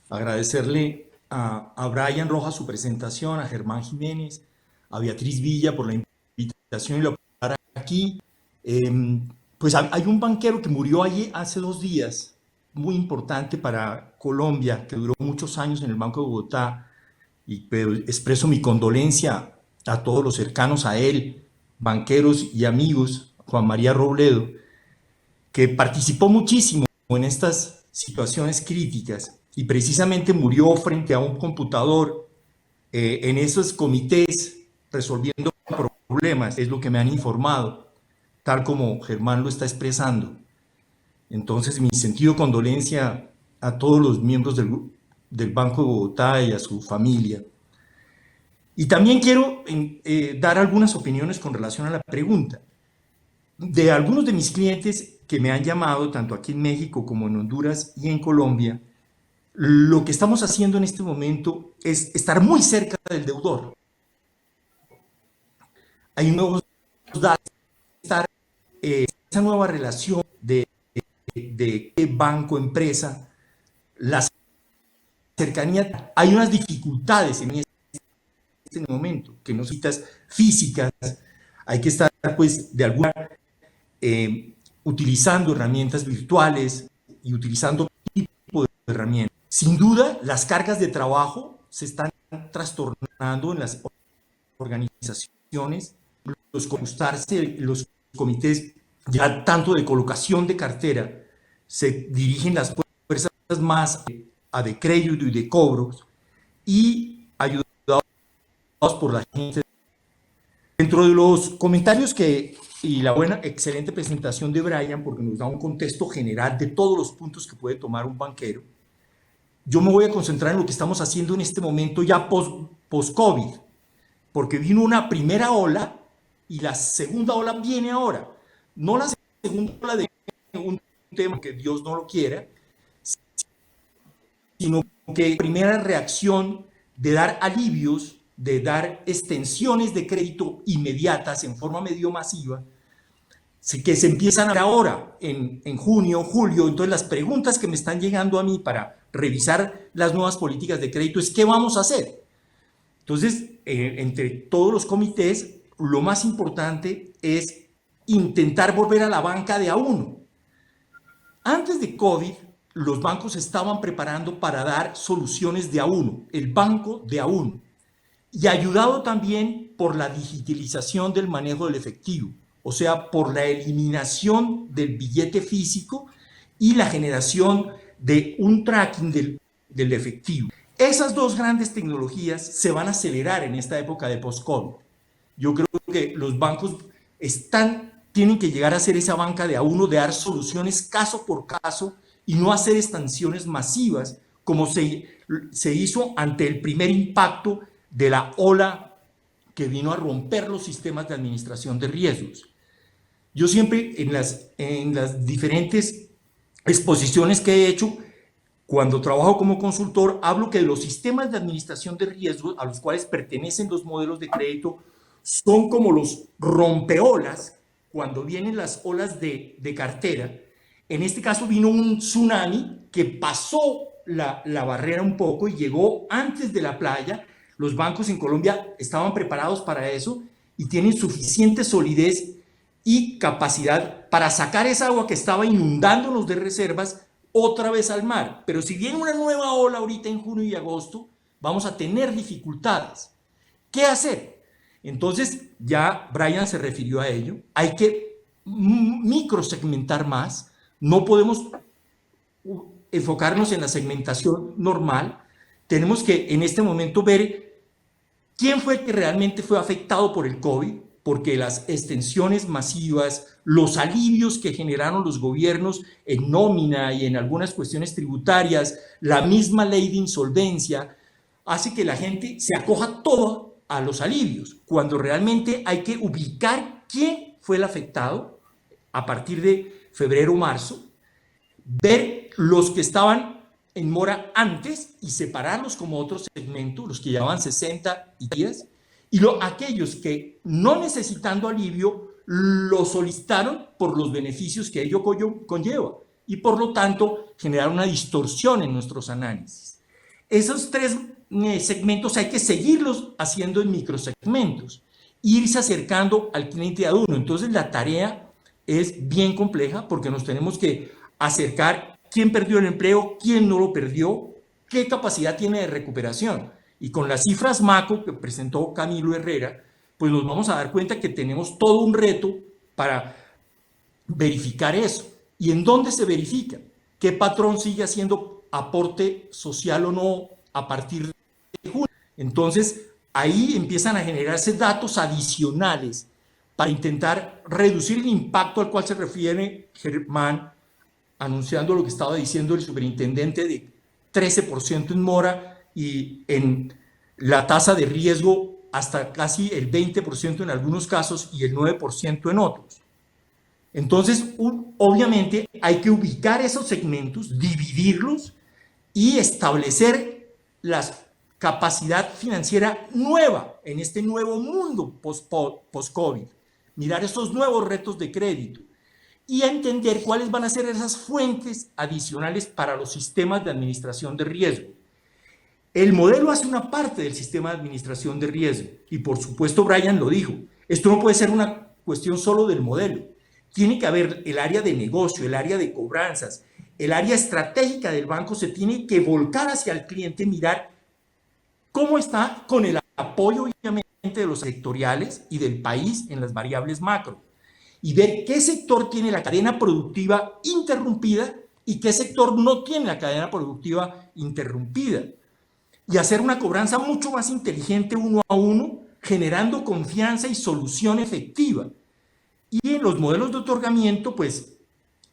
Agradecerle a Brian Rojas su presentación, a Germán Jiménez, a Beatriz Villa por la invitación y la oportunidad aquí. Pues hay un banquero que murió allí hace 2 días, muy importante para Colombia, que duró muchos años en el Banco de Bogotá, pero expreso mi condolencia a todos los cercanos a él, banqueros y amigos, Juan María Robledo, que participó muchísimo en estas situaciones críticas y precisamente murió frente a un computador en esos comités resolviendo problemas, es lo que me han informado, tal como Germán lo está expresando. Entonces, mi sentido de condolencia a todos los miembros del Banco de Bogotá y a su familia. Y también quiero dar algunas opiniones con relación a la pregunta. De algunos de mis clientes que me han llamado, tanto aquí en México como en Honduras y en Colombia, lo que estamos haciendo en este momento es estar muy cerca del deudor. Hay nuevos datos, esa nueva relación de banco-empresa, la cercanía. Hay unas dificultades en este momento, que no citas físicas, hay que estar pues de alguna utilizando herramientas virtuales y utilizando otro tipo de herramientas. Sin duda, las cargas de trabajo se están trastornando en las organizaciones, los comités ya tanto de colocación de cartera, se dirigen las fuerzas más de crédito y de cobros y ayudados por la gente. Dentro de los comentarios y la excelente presentación de Brian, porque nos da un contexto general de todos los puntos que puede tomar un banquero, yo me voy a concentrar en lo que estamos haciendo en este momento ya post-COVID, porque vino una primera ola y la segunda ola viene ahora. No la segunda ola de un tema que Dios no lo quiera, sino que la primera reacción de dar alivios, de dar extensiones de crédito inmediatas en forma medio masiva, que se empiezan ahora, en junio, julio. Entonces las preguntas que me están llegando a mí para revisar las nuevas políticas de crédito es ¿qué vamos a hacer? Entonces, entre todos los comités, lo más importante es intentar volver a la banca de a uno. Antes de COVID, los bancos estaban preparando para dar soluciones de a uno, el banco de a uno, y ayudado también por la digitalización del manejo del efectivo, o sea, por la eliminación del billete físico y la generación de un tracking del efectivo. Esas dos grandes tecnologías se van a acelerar en esta época de post-COVID. Yo creo que los bancos tienen que llegar a ser esa banca de a uno, de dar soluciones caso por caso y no hacer extensiones masivas como se hizo ante el primer impacto de la ola que vino a romper los sistemas de administración de riesgos. Yo siempre en las diferentes exposiciones que he hecho, cuando trabajo como consultor, hablo que los sistemas de administración de riesgos a los cuales pertenecen los modelos de crédito son como los rompeolas cuando vienen las olas de cartera. En este caso vino un tsunami que pasó la barrera un poco y llegó antes de la playa. Los bancos en Colombia estaban preparados para eso y tienen suficiente solidez y capacidad para sacar esa agua que estaba inundándonos de reservas otra vez al mar. Pero si viene una nueva ola ahorita en junio y agosto, vamos a tener dificultades. ¿Qué hacer? Entonces, ya Brian se refirió a ello. Hay que microsegmentar más. No podemos enfocarnos en la segmentación normal. Tenemos que en este momento ver quién fue el que realmente fue afectado por el COVID, porque las extensiones masivas, los alivios que generaron los gobiernos en nómina y en algunas cuestiones tributarias, la misma ley de insolvencia, hace que la gente se acoja todo a los alivios, cuando realmente hay que ubicar quién fue el afectado a partir de febrero o marzo, ver los que estaban en mora antes y separarlos como otro segmento, los que llevaban 60 días, y aquellos que no necesitando alivio lo solicitaron por los beneficios que ello conlleva y por lo tanto generaron una distorsión en nuestros análisis. Esos tres segmentos hay que seguirlos haciendo en microsegmentos, irse acercando al cliente a uno. Entonces la tarea es bien compleja porque nos tenemos que acercar quién perdió el empleo, quién no lo perdió, qué capacidad tiene de recuperación. Y con las cifras macro que presentó Camilo Herrera, pues nos vamos a dar cuenta que tenemos todo un reto para verificar eso. ¿Y en dónde se verifica? ¿Qué patrón sigue haciendo aporte social o no a partir de junio? Entonces, ahí empiezan a generarse datos adicionales para intentar reducir el impacto al cual se refiere Germán, anunciando lo que estaba diciendo el superintendente de 13% en mora y en la tasa de riesgo hasta casi el 20% en algunos casos y el 9% en otros. Entonces, obviamente hay que ubicar esos segmentos, dividirlos y establecer la capacidad financiera nueva en este nuevo mundo post-COVID. Mirar esos nuevos retos de crédito y entender cuáles van a ser esas fuentes adicionales para los sistemas de administración de riesgo. El modelo hace una parte del sistema de administración de riesgo y por supuesto Brian lo dijo, esto no puede ser una cuestión solo del modelo, tiene que haber el área de negocio, el área de cobranzas, el área estratégica del banco se tiene que volcar hacia el cliente, mirar cómo está con el apoyo obviamente de los sectoriales y del país en las variables macro y ver qué sector tiene la cadena productiva interrumpida y qué sector no tiene la cadena productiva interrumpida. Y hacer una cobranza mucho más inteligente uno a uno, generando confianza y solución efectiva. Y en los modelos de otorgamiento, pues,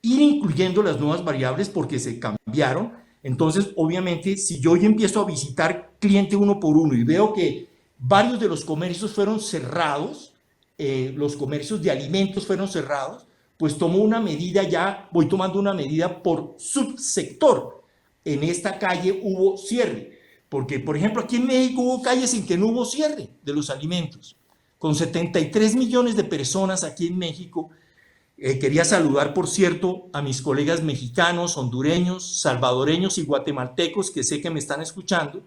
ir incluyendo las nuevas variables porque se cambiaron. Entonces, obviamente, si yo ya empiezo a visitar cliente uno por uno y veo que varios de los comercios fueron cerrados, los comercios de alimentos fueron cerrados, pues tomo una medida ya, voy tomando una medida por subsector. En esta calle hubo cierre. Porque, por ejemplo, aquí en México hubo calles en que no hubo cierre de los alimentos. Con 73 millones de personas aquí en México, quería saludar, por cierto, a mis colegas mexicanos, hondureños, salvadoreños y guatemaltecos que sé que me están escuchando.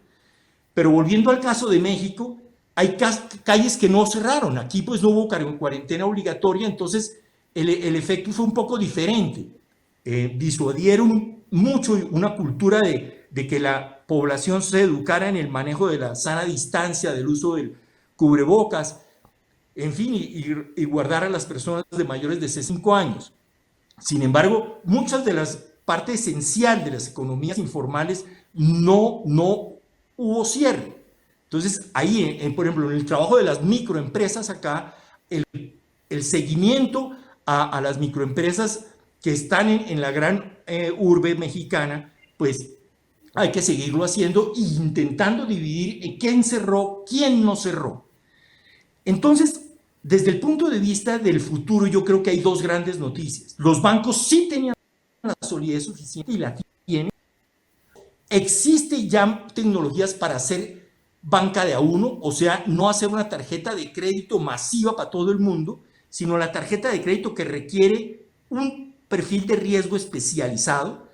Pero volviendo al caso de México, hay calles que no cerraron. Aquí pues no hubo cuarentena obligatoria, entonces el efecto fue un poco diferente. Disuadieron mucho una cultura de que la población se educara en el manejo de la sana distancia, del uso del cubrebocas, en fin, y guardar a las personas de mayores de 65 años. Sin embargo, muchas de las partes esenciales de las economías informales no hubo cierre. Entonces, ahí, por ejemplo, en el trabajo de las microempresas acá, el seguimiento a las microempresas que están en la gran urbe mexicana, pues hay que seguirlo haciendo e intentando dividir en quién cerró, quién no cerró. Entonces, desde el punto de vista del futuro, yo creo que hay dos grandes noticias. Los bancos sí tenían la solidez suficiente y la tienen. Existe ya tecnologías para hacer banca de a uno, o sea, no hacer una tarjeta de crédito masiva para todo el mundo, sino la tarjeta de crédito que requiere un perfil de riesgo especializado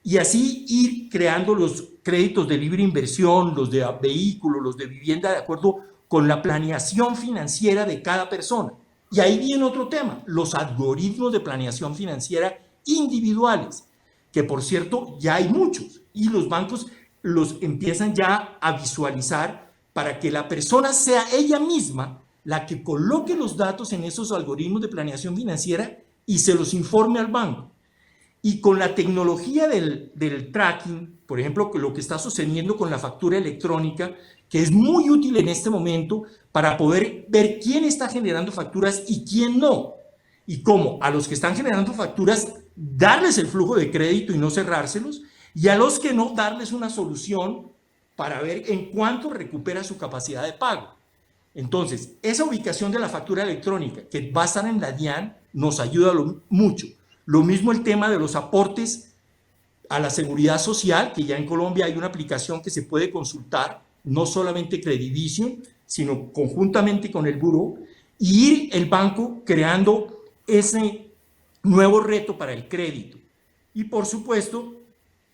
y así ir creando los créditos de libre inversión, los de vehículos, los de vivienda, de acuerdo con la planeación financiera de cada persona. Y ahí viene otro tema, los algoritmos de planeación financiera individuales, que por cierto ya hay muchos y los bancos los empiezan ya a visualizar para que la persona sea ella misma la que coloque los datos en esos algoritmos de planeación financiera y se los informe al banco. Y con la tecnología del tracking, por ejemplo, lo que está sucediendo con la factura electrónica, que es muy útil en este momento para poder ver quién está generando facturas y quién no. Y cómo a los que están generando facturas darles el flujo de crédito y no cerrárselos, y a los que no darles una solución para ver en cuánto recupera su capacidad de pago. Entonces, esa ubicación de la factura electrónica que va a estar en la DIAN nos ayuda mucho. Lo mismo el tema de los aportes a la seguridad social, que ya en Colombia hay una aplicación que se puede consultar, no solamente Credivision, sino conjuntamente con el buró, y ir el banco creando ese nuevo reto para el crédito. Y por supuesto,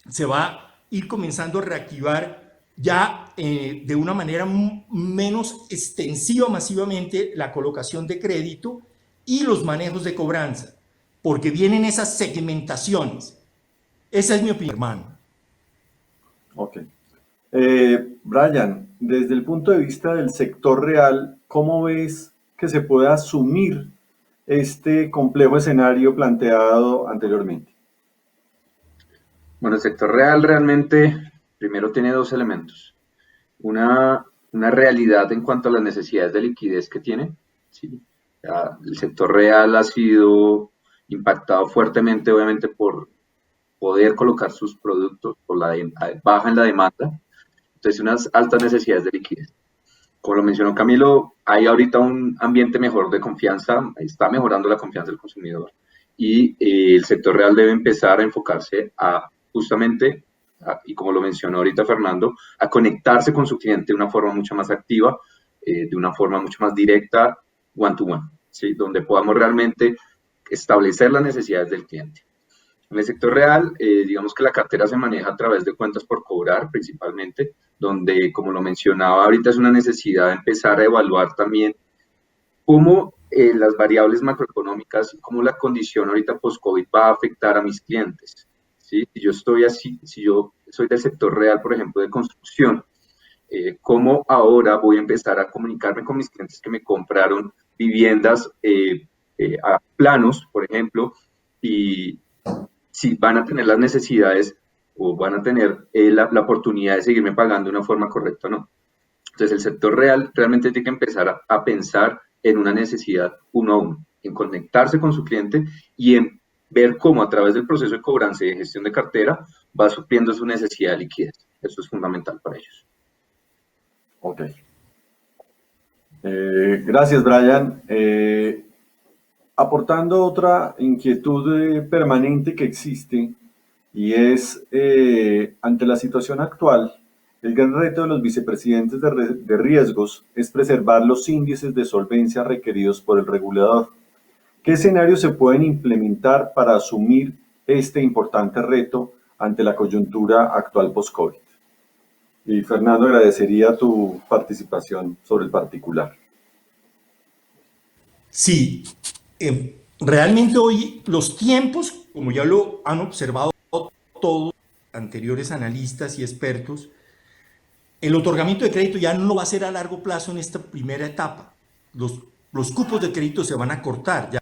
se va a ir comenzando a reactivar ya de una manera menos extensiva masivamente la colocación de crédito y los manejos de cobranza, porque vienen esas segmentaciones. Esa es mi opinión, hermano. Ok. Brian, desde el punto de vista del sector real, ¿cómo ves que se puede asumir este complejo escenario planteado anteriormente? Bueno, el sector real realmente primero tiene dos elementos. Una realidad en cuanto a las necesidades de liquidez que tiene. ¿Sí? El sector real ha sido impactado fuertemente, obviamente, por poder colocar sus productos, por la baja en la demanda. Entonces, unas altas necesidades de liquidez. Como lo mencionó Camilo, hay ahorita un ambiente mejor de confianza, está mejorando la confianza del consumidor y el sector real debe empezar a enfocarse a justamente, y como lo mencionó ahorita Fernando, a conectarse con su cliente de una forma mucho más activa, de una forma mucho más directa, one to one, ¿sí? Donde podamos realmente establecer las necesidades del cliente. En el sector real, digamos que la cartera se maneja a través de cuentas por cobrar principalmente, donde, como lo mencionaba ahorita, es una necesidad de empezar a evaluar también cómo las variables macroeconómicas, cómo la condición ahorita post-COVID va a afectar a mis clientes. ¿Sí? Si yo soy del sector real, por ejemplo, de construcción, cómo ahora voy a empezar a comunicarme con mis clientes que me compraron viviendas a planos, por ejemplo, y si van a tener las necesidades o van a tener la oportunidad de seguirme pagando de una forma correcta o no. Entonces, el sector real realmente tiene que empezar a pensar en una necesidad uno a uno, en conectarse con su cliente y en ver cómo a través del proceso de cobranza y de gestión de cartera va supliendo su necesidad de liquidez. Eso es fundamental para ellos. Ok. Gracias, Brian. Aportando otra inquietud permanente que existe, y es, ante la situación actual, el gran reto de los vicepresidentes de riesgos es preservar los índices de solvencia requeridos por el regulador. ¿Qué escenarios se pueden implementar para asumir este importante reto ante la coyuntura actual post-COVID? Y Fernando, agradecería tu participación sobre el particular. Sí, realmente hoy los tiempos, como ya lo han observado todos anteriores analistas y expertos, el otorgamiento de crédito ya no va a ser a largo plazo en esta primera etapa. Los cupos de crédito se van a cortar, ya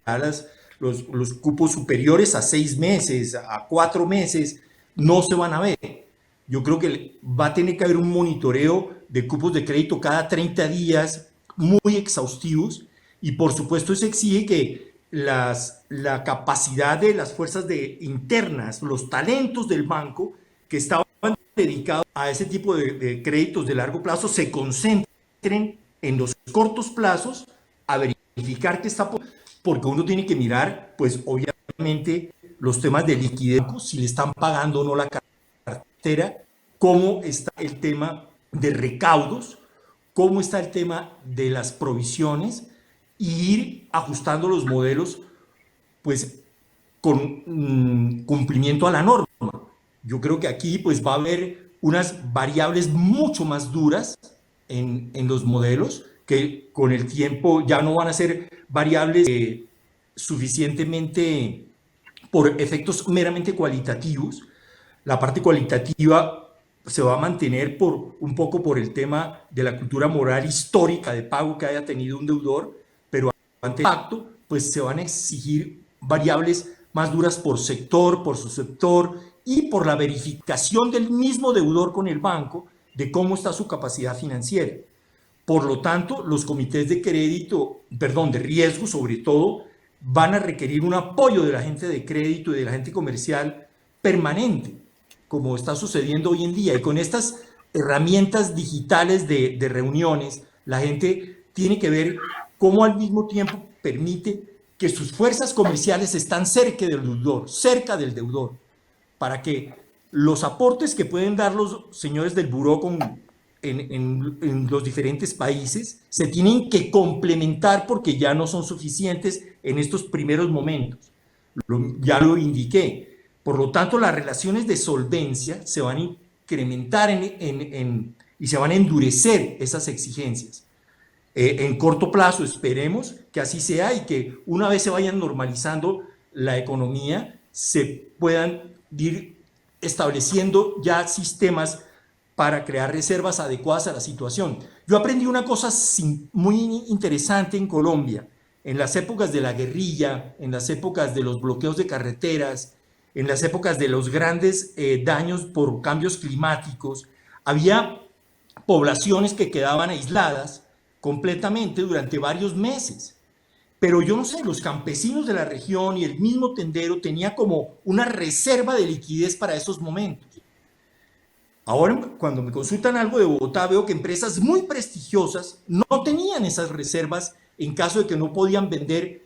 los cupos superiores a 6 meses, a 4 meses, no se van a ver. Yo creo que va a tener que haber un monitoreo de cupos de crédito cada 30 días muy exhaustivos y por supuesto eso exige que la capacidad de las fuerzas internas, los talentos del banco que estaban dedicados a ese tipo de créditos de largo plazo se concentren en los cortos plazos a verificar qué está, porque uno tiene que mirar, pues obviamente, los temas de liquidez, si le están pagando o no la cartera, cómo está el tema de recaudos, cómo está el tema de las provisiones, y ir ajustando los modelos, pues, con cumplimiento a la norma. Yo creo que aquí pues va a haber unas variables mucho más duras en los modelos, que con el tiempo ya no van a ser variables suficientemente por efectos meramente cualitativos. La parte cualitativa se va a mantener un poco por el tema de la cultura moral histórica de pago que haya tenido un deudor, pero ante el impacto, pues se van a exigir variables más duras por sector, por subsector, y por la verificación del mismo deudor con el banco de cómo está su capacidad financiera. Por lo tanto, los comités de crédito, perdón, de riesgo sobre todo, van a requerir un apoyo de la gente de crédito y de la gente comercial permanente, como está sucediendo hoy en día. Y con estas herramientas digitales de reuniones, la gente tiene que ver cómo al mismo tiempo permite que sus fuerzas comerciales están cerca del deudor, para que los aportes que pueden dar los señores del buró en los diferentes países se tienen que complementar, porque ya no son suficientes en estos primeros momentos. Ya lo indiqué. Por lo tanto, las relaciones de solvencia se van a incrementar y se van a endurecer esas exigencias. En corto plazo esperemos que así sea, y que una vez se vayan normalizando la economía, se puedan ir estableciendo ya sistemas para crear reservas adecuadas a la situación. Yo aprendí una cosa muy interesante en Colombia, en las épocas de la guerrilla, en las épocas de los bloqueos de carreteras, en las épocas de los grandes daños por cambios climáticos. Había poblaciones que quedaban aisladas completamente durante varios meses. Pero yo no sé, los campesinos de la región y el mismo tendero tenía como una reserva de liquidez para esos momentos. Ahora, cuando me consultan algo de Bogotá, veo que empresas muy prestigiosas no tenían esas reservas en caso de que no podían vender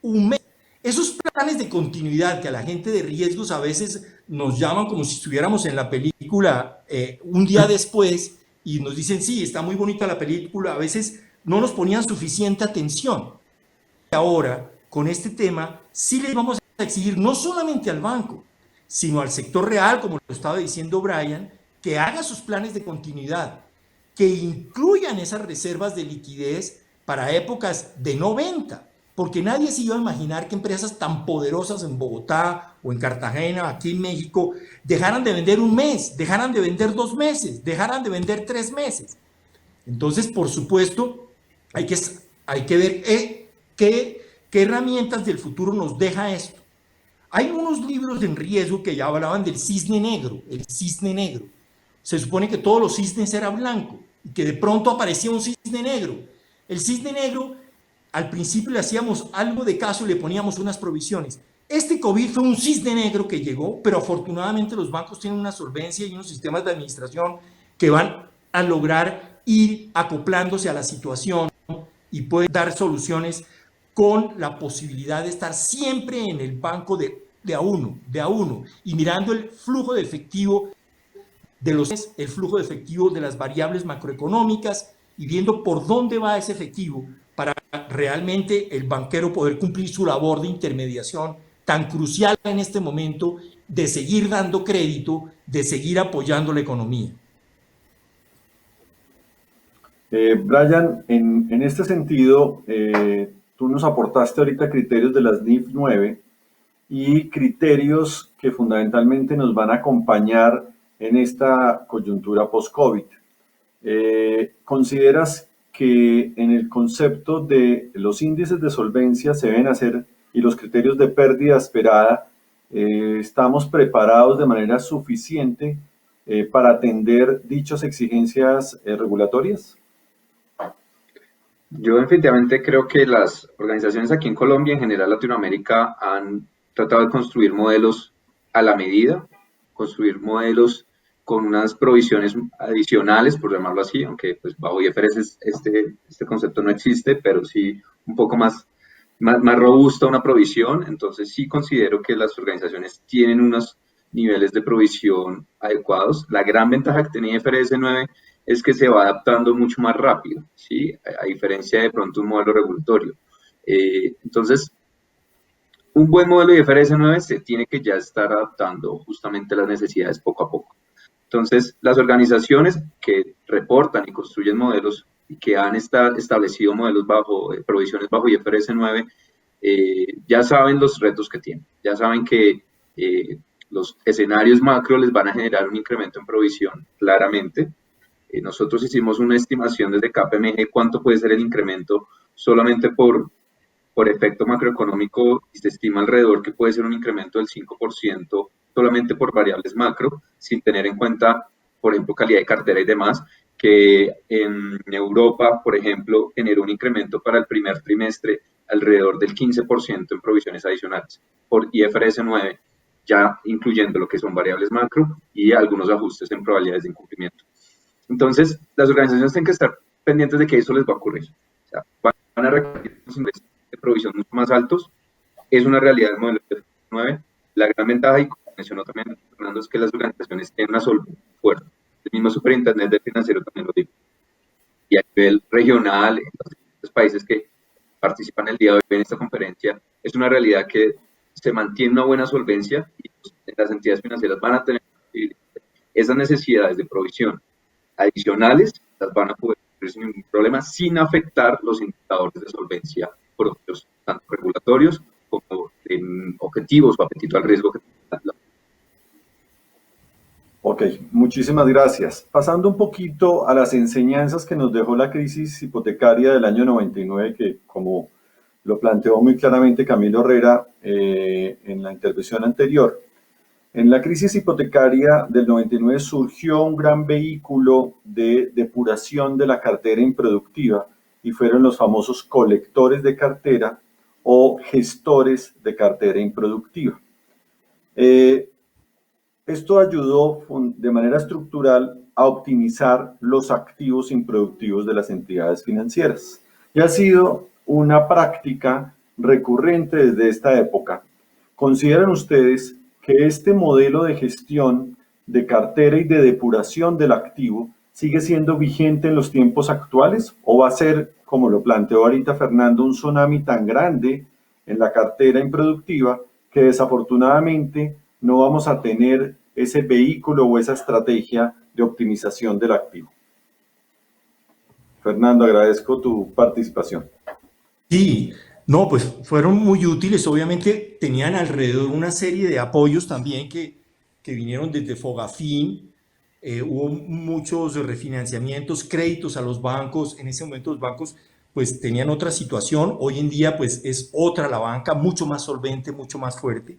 un mes. Esos planes de continuidad que a la gente de riesgos a veces nos llaman como si estuviéramos en la película un día después, y nos dicen, sí, está muy bonita la película, a veces no nos ponían suficiente atención. Ahora, con este tema, sí les vamos a exigir no solamente al banco, sino al sector real, como lo estaba diciendo Brian, que haga sus planes de continuidad, que incluyan esas reservas de liquidez para épocas de no venta, porque nadie se iba a imaginar que empresas tan poderosas en Bogotá o en Cartagena, aquí en México, dejaran de vender un mes, dejaran de vender 2 meses, dejaran de vender 3 meses. Entonces, por supuesto, hay que ver qué herramientas del futuro nos deja esto. Hay unos libros en riesgo que ya hablaban del cisne negro, el cisne negro. Se supone que todos los cisnes eran blancos y que de pronto aparecía un cisne negro. El cisne negro, al principio le hacíamos algo de caso y le poníamos unas provisiones. Este COVID fue un cisne negro que llegó, pero afortunadamente los bancos tienen una solvencia y unos sistemas de administración que van a lograr ir acoplándose a la situación y pueden dar soluciones con la posibilidad de estar siempre en el banco de a uno, y mirando el flujo de efectivo el flujo de efectivo de las variables macroeconómicas, y viendo por dónde va ese efectivo para realmente el banquero poder cumplir su labor de intermediación tan crucial en este momento, de seguir dando crédito, de seguir apoyando la economía. Brian, en este sentido, tú nos aportaste ahorita criterios de las NIF 9 y criterios que fundamentalmente nos van a acompañar en esta coyuntura post-COVID. ¿Consideras que en el concepto de los índices de solvencia se deben hacer y los criterios de pérdida esperada, estamos preparados de manera suficiente para atender dichas exigencias regulatorias? Yo definitivamente creo que las organizaciones aquí en Colombia, en general Latinoamérica, han tratado de construir modelos a la medida, construir modelos con unas provisiones adicionales, por llamarlo así, aunque pues bajo IFRS este concepto no existe, pero sí un poco más robusta una provisión. Entonces sí considero que las organizaciones tienen unos niveles de provisión adecuados. La gran ventaja que tiene IFRS 9 es que se va adaptando mucho más rápido, ¿sí? A diferencia de pronto un modelo regulatorio. Entonces, un buen modelo de IFRS 9 se tiene que ya estar adaptando justamente a las necesidades poco a poco. Entonces, las organizaciones que reportan y construyen modelos y que han establecido modelos provisiones bajo IFRS 9, ya saben los retos que tienen, ya saben que los escenarios macro les van a generar un incremento en provisión, claramente. Nosotros hicimos una estimación desde KPMG cuánto puede ser el incremento solamente por efecto macroeconómico, y se estima alrededor que puede ser un incremento del 5% solamente por variables macro, sin tener en cuenta, por ejemplo, calidad de cartera y demás, que en Europa, por ejemplo, generó un incremento para el primer trimestre alrededor del 15% en provisiones adicionales por IFRS 9, ya incluyendo lo que son variables macro y algunos ajustes en probabilidades de incumplimiento. Entonces, las organizaciones tienen que estar pendientes de que eso les va a ocurrir. O sea, van a requerir unos ingresos de provisión mucho más altos. Es una realidad del modelo de 9. La gran ventaja, y como mencionó también Fernando, es que las organizaciones tienen una solvencia fuerte. El mismo superintendente del financiero también lo dijo. Y a nivel regional, en los diferentes países que participan el día de hoy en esta conferencia, es una realidad que se mantiene una buena solvencia y las entidades financieras van a tener esas necesidades de provisión adicionales, las van a poder cumplir sin ningún problema, sin afectar los indicadores de solvencia propios, tanto regulatorios como en objetivos o apetito al riesgo que tienen. Ok, muchísimas gracias. Pasando un poquito a las enseñanzas que nos dejó la crisis hipotecaria del año 99, que como lo planteó muy claramente Camilo Herrera en la intervención anterior. En la crisis hipotecaria del 99 surgió un gran vehículo de depuración de la cartera improductiva y fueron los famosos colectores de cartera o gestores de cartera improductiva. Esto ayudó de manera estructural a optimizar los activos improductivos de las entidades financieras y ha sido una práctica recurrente desde esta época. ¿Consideran ustedes que este modelo de gestión de cartera y de depuración del activo sigue siendo vigente en los tiempos actuales o va a ser, como lo planteó ahorita Fernando, un tsunami tan grande en la cartera improductiva que desafortunadamente no vamos a tener ese vehículo o esa estrategia de optimización del activo? Fernando, agradezco tu participación. Sí, no, pues fueron muy útiles. Obviamente tenían alrededor una serie de apoyos también que vinieron desde Fogafín. Hubo muchos refinanciamientos, créditos a los bancos. En ese momento los bancos pues tenían otra situación. Hoy en día pues es otra la banca, mucho más solvente, mucho más fuerte.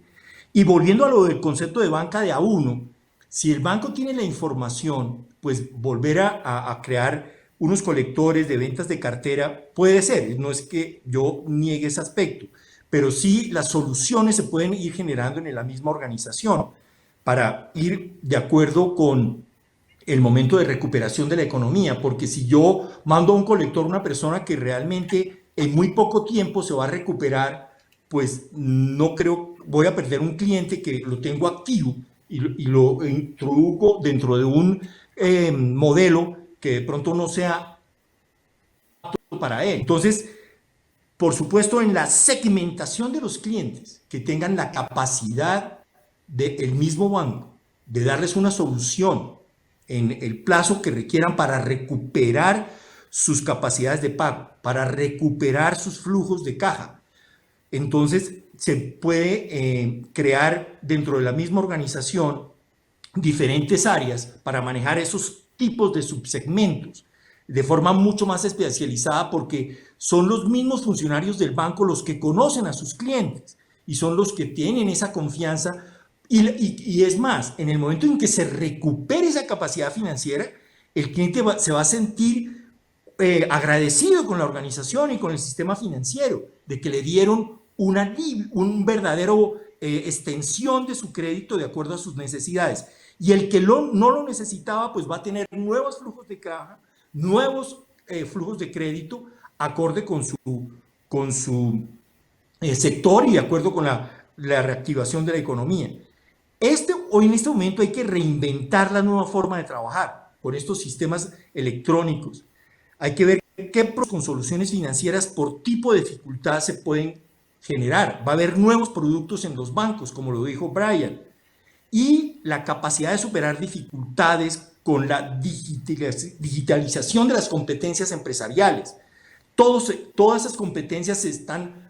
Y volviendo a lo del concepto de banca de a uno, si el banco tiene la información, pues volver a crear unos colectores de ventas de cartera puede ser, no es que yo niegue ese aspecto, pero sí las soluciones se pueden ir generando en la misma organización para ir de acuerdo con el momento de recuperación de la economía, porque si yo mando a un colector a una persona que realmente en muy poco tiempo se va a recuperar, pues no creo, voy a perder un cliente que lo tengo activo y lo introduzco dentro de un modelo que de pronto no sea apto para él. Entonces, por supuesto, en la segmentación de los clientes que tengan la capacidad del mismo banco de darles una solución en el plazo que requieran para recuperar sus capacidades de pago, para recuperar sus flujos de caja. Entonces, se puede crear dentro de la misma organización diferentes áreas para manejar esos tipos de subsegmentos de forma mucho más especializada, porque son los mismos funcionarios del banco los que conocen a sus clientes y son los que tienen esa confianza. Y es más, en el momento en que se recupere esa capacidad financiera, el cliente se va a sentir agradecido con la organización y con el sistema financiero de que le dieron un verdadero extensión de su crédito de acuerdo a sus necesidades. Y el que no lo necesitaba, pues va a tener nuevos flujos de caja, nuevos flujos de crédito, acorde con su sector y de acuerdo con la reactivación de la economía. Hoy en este momento hay que reinventar la nueva forma de trabajar con estos sistemas electrónicos. Hay que ver qué con soluciones financieras por tipo de dificultad se pueden generar. Va a haber nuevos productos en los bancos, como lo dijo Brian, y la capacidad de superar dificultades con la digitalización de las competencias empresariales. Todas esas competencias se están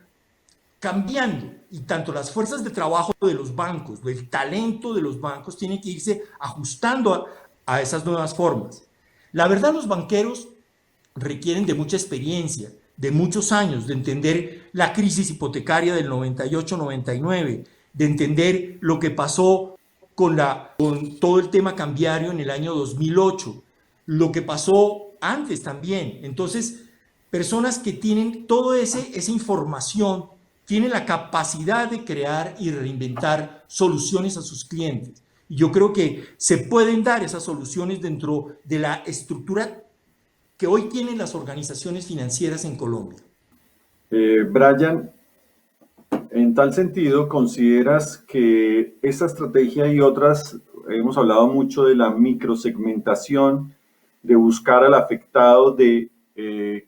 cambiando y tanto las fuerzas de trabajo de los bancos, el talento de los bancos tiene que irse ajustando a esas nuevas formas. La verdad, los banqueros requieren de mucha experiencia, de muchos años, de entender la crisis hipotecaria del 98-99, de entender lo que pasó con todo el tema cambiario en el año 2008, lo que pasó antes también. Entonces, personas que tienen toda esa información, tienen la capacidad de crear y reinventar soluciones a sus clientes. Y yo creo que se pueden dar esas soluciones dentro de la estructura que hoy tienen las organizaciones financieras en Colombia. Brian, en tal sentido, ¿consideras que esta estrategia y otras, hemos hablado mucho de la microsegmentación, de buscar al afectado, de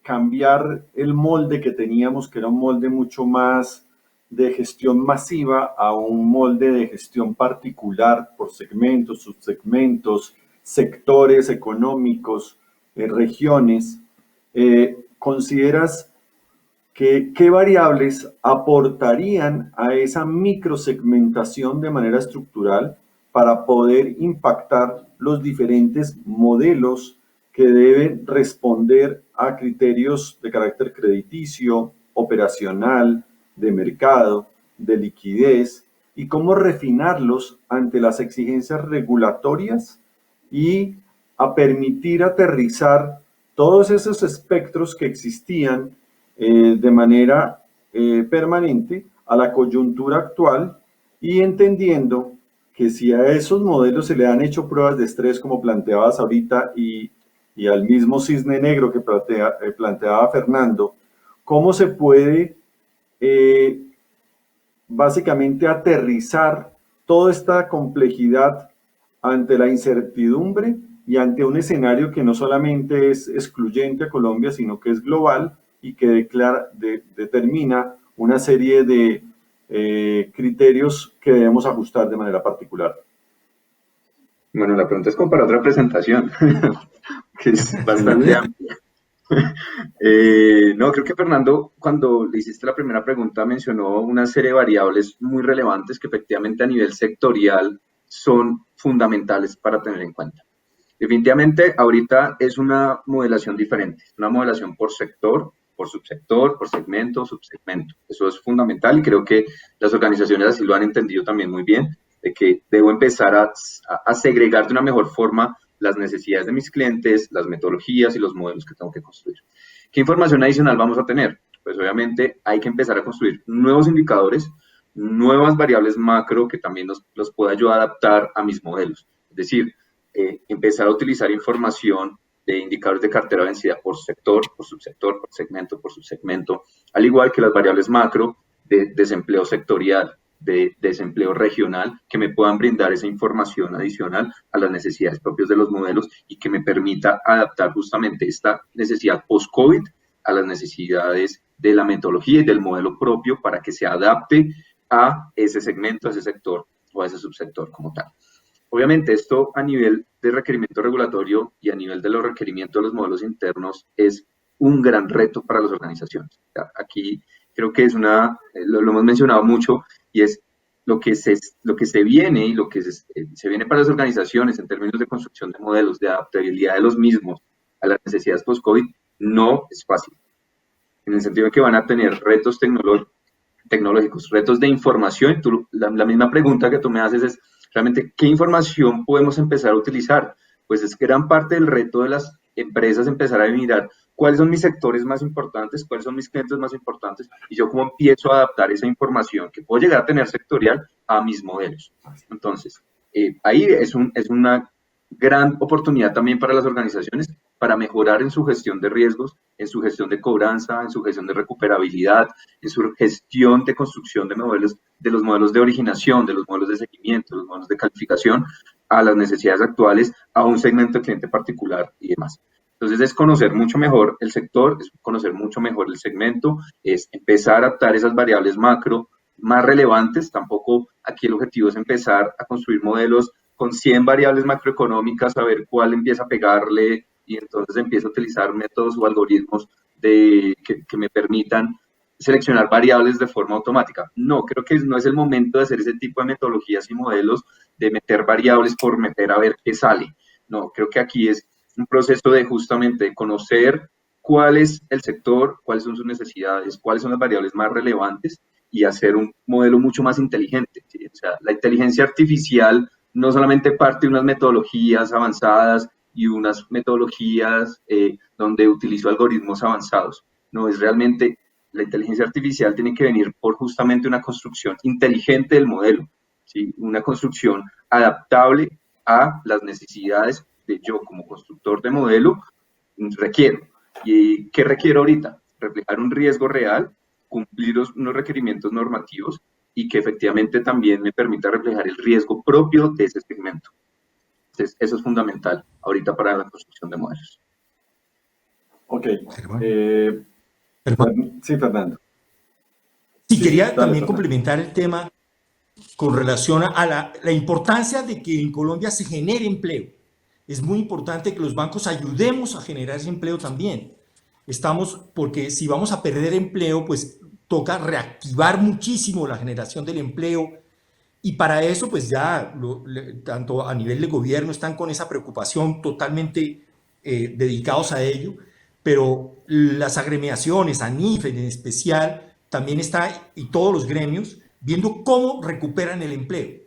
cambiar el molde que teníamos, que era un molde mucho más de gestión masiva, a un molde de gestión particular por segmentos, subsegmentos, sectores económicos, regiones? ¿Consideras qué variables aportarían a esa microsegmentación de manera estructural para poder impactar los diferentes modelos que deben responder a criterios de carácter crediticio, operacional, de mercado, de liquidez, y cómo refinarlos ante las exigencias regulatorias y a permitir aterrizar todos esos espectros que existían de manera permanente a la coyuntura actual, y entendiendo que si a esos modelos se le han hecho pruebas de estrés, como planteabas ahorita, y al mismo cisne negro que planteaba Fernando, cómo se puede básicamente aterrizar toda esta complejidad ante la incertidumbre y ante un escenario que no solamente es excluyente a Colombia, sino que es global y que determina una serie de criterios que debemos ajustar de manera particular. Bueno, la pregunta es como para otra presentación, que es bastante amplia. No, creo que Fernando, cuando le hiciste la primera pregunta, mencionó una serie de variables muy relevantes que efectivamente a nivel sectorial son fundamentales para tener en cuenta. Definitivamente, ahorita es una modelación diferente, una modelación por sector, por subsector, por segmento, subsegmento. Eso es fundamental y creo que las organizaciones así lo han entendido también muy bien, de que debo empezar a segregar de una mejor forma las necesidades de mis clientes, las metodologías y los modelos que tengo que construir. ¿Qué información adicional vamos a tener? Pues obviamente hay que empezar a construir nuevos indicadores, nuevas variables macro que también los pueda yo adaptar a mis modelos. Es decir, empezar a utilizar información de indicadores de cartera vencida por sector, por subsector, por segmento, por subsegmento, al igual que las variables macro de desempleo sectorial, de desempleo regional, que me puedan brindar esa información adicional a las necesidades propias de los modelos y que me permita adaptar justamente esta necesidad post-COVID a las necesidades de la metodología y del modelo propio para que se adapte a ese segmento, a ese sector o a ese subsector como tal. Obviamente esto a nivel de requerimiento regulatorio y a nivel de los requerimientos de los modelos internos es un gran reto para las organizaciones. Aquí creo que lo hemos mencionado mucho, y es lo que se viene y lo que se viene para las organizaciones en términos de construcción de modelos, de adaptabilidad de los mismos a las necesidades post-COVID, no es fácil. En el sentido de que van a tener retos tecnológicos, retos de información. La misma pregunta que tú me haces es, realmente, ¿qué información podemos empezar a utilizar? Pues es gran parte del reto de las empresas empezar a mirar cuáles son mis sectores más importantes, cuáles son mis clientes más importantes, y yo cómo empiezo a adaptar esa información que puedo llegar a tener sectorial a mis modelos. Entonces, ahí es una gran oportunidad también para las organizaciones para mejorar en su gestión de riesgos, en su gestión de cobranza, en su gestión de recuperabilidad, en su gestión de construcción de los modelos de originación, de los modelos de seguimiento, de los modelos de calificación a las necesidades actuales, a un segmento de cliente particular y demás. Entonces es conocer mucho mejor el sector, es conocer mucho mejor el segmento, es empezar a adaptar esas variables macro más relevantes. Tampoco aquí el objetivo es empezar a construir modelos con 100 variables macroeconómicas, a ver cuál empieza a pegarle y entonces empiezo a utilizar métodos o algoritmos que me permitan seleccionar variables de forma automática. No, creo que no es el momento de hacer ese tipo de metodologías y modelos de meter variables por meter a ver qué sale. No, creo que aquí es un proceso de justamente conocer cuál es el sector, cuáles son sus necesidades, cuáles son las variables más relevantes y hacer un modelo mucho más inteligente, ¿sí? O sea, la inteligencia artificial no solamente parte de unas metodologías avanzadas y unas metodologías donde utilizo algoritmos avanzados. No, es realmente la inteligencia artificial tiene que venir por justamente una construcción inteligente del modelo, ¿sí? Una construcción adaptable a las necesidades de yo como constructor de modelo requiero. ¿Y qué requiero ahorita? Reflejar un riesgo real, cumplir unos requerimientos normativos y que efectivamente también me permita reflejar el riesgo propio de ese segmento. Entonces, eso es fundamental ahorita para la construcción de modelos. Ok. Germán. Sí, Fernando. Sí, quería dale, también Fernando. complementar el tema con relación a la importancia de que en Colombia se genere empleo. Es muy importante que los bancos ayudemos a generar ese empleo también. Porque si vamos a perder empleo, pues toca reactivar muchísimo la generación del empleo. Y para eso, pues ya, tanto a nivel de gobierno están con esa preocupación totalmente dedicados a ello, pero las agremiaciones, ANIF en especial, también está, y todos los gremios, viendo cómo recuperan el empleo.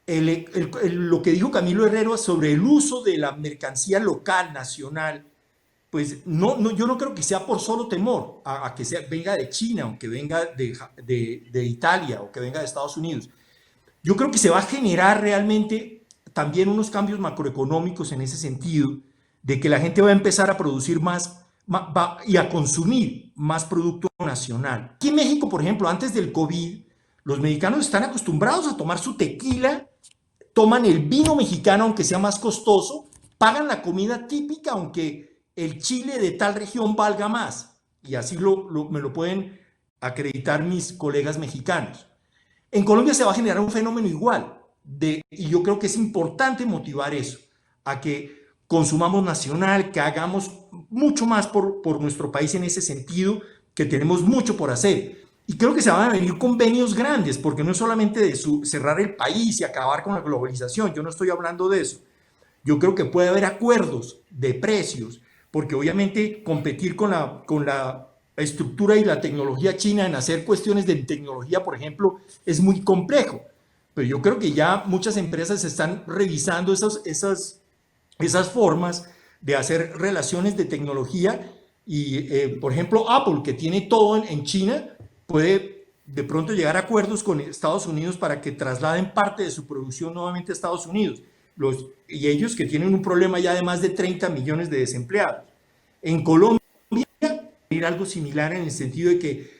Lo que dijo Camilo Herrero sobre el uso de la mercancía local, nacional, pues yo no creo que sea por solo temor a que venga de China, o que venga de Italia, o que venga de Estados Unidos. Yo creo que se va a generar realmente también unos cambios macroeconómicos en ese sentido, de que la gente va a empezar a producir más y a consumir más producto nacional. Aquí en México, por ejemplo, antes del COVID, los mexicanos están acostumbrados a tomar su tequila, toman el vino mexicano aunque sea más costoso, pagan la comida típica aunque el chile de tal región valga más. Y así me lo pueden acreditar mis colegas mexicanos. En Colombia se va a generar un fenómeno igual, y yo creo que es importante motivar eso, a que consumamos nacional, que hagamos mucho más por nuestro país en ese sentido, que tenemos mucho por hacer. Y creo que se van a venir convenios grandes, porque no es solamente de cerrar el país y acabar con la globalización, yo no estoy hablando de eso. Yo creo que puede haber acuerdos de precios, porque obviamente competir con la estructura y la tecnología china en hacer cuestiones de tecnología, por ejemplo, es muy complejo. Pero yo creo que ya muchas empresas están revisando esas formas de hacer relaciones de tecnología y, por ejemplo, Apple, que tiene todo en China, puede de pronto llegar a acuerdos con Estados Unidos para que trasladen parte de su producción nuevamente a Estados Unidos. Y ellos que tienen un problema ya de más de 30 millones de desempleados. En Colombia, algo similar en el sentido de que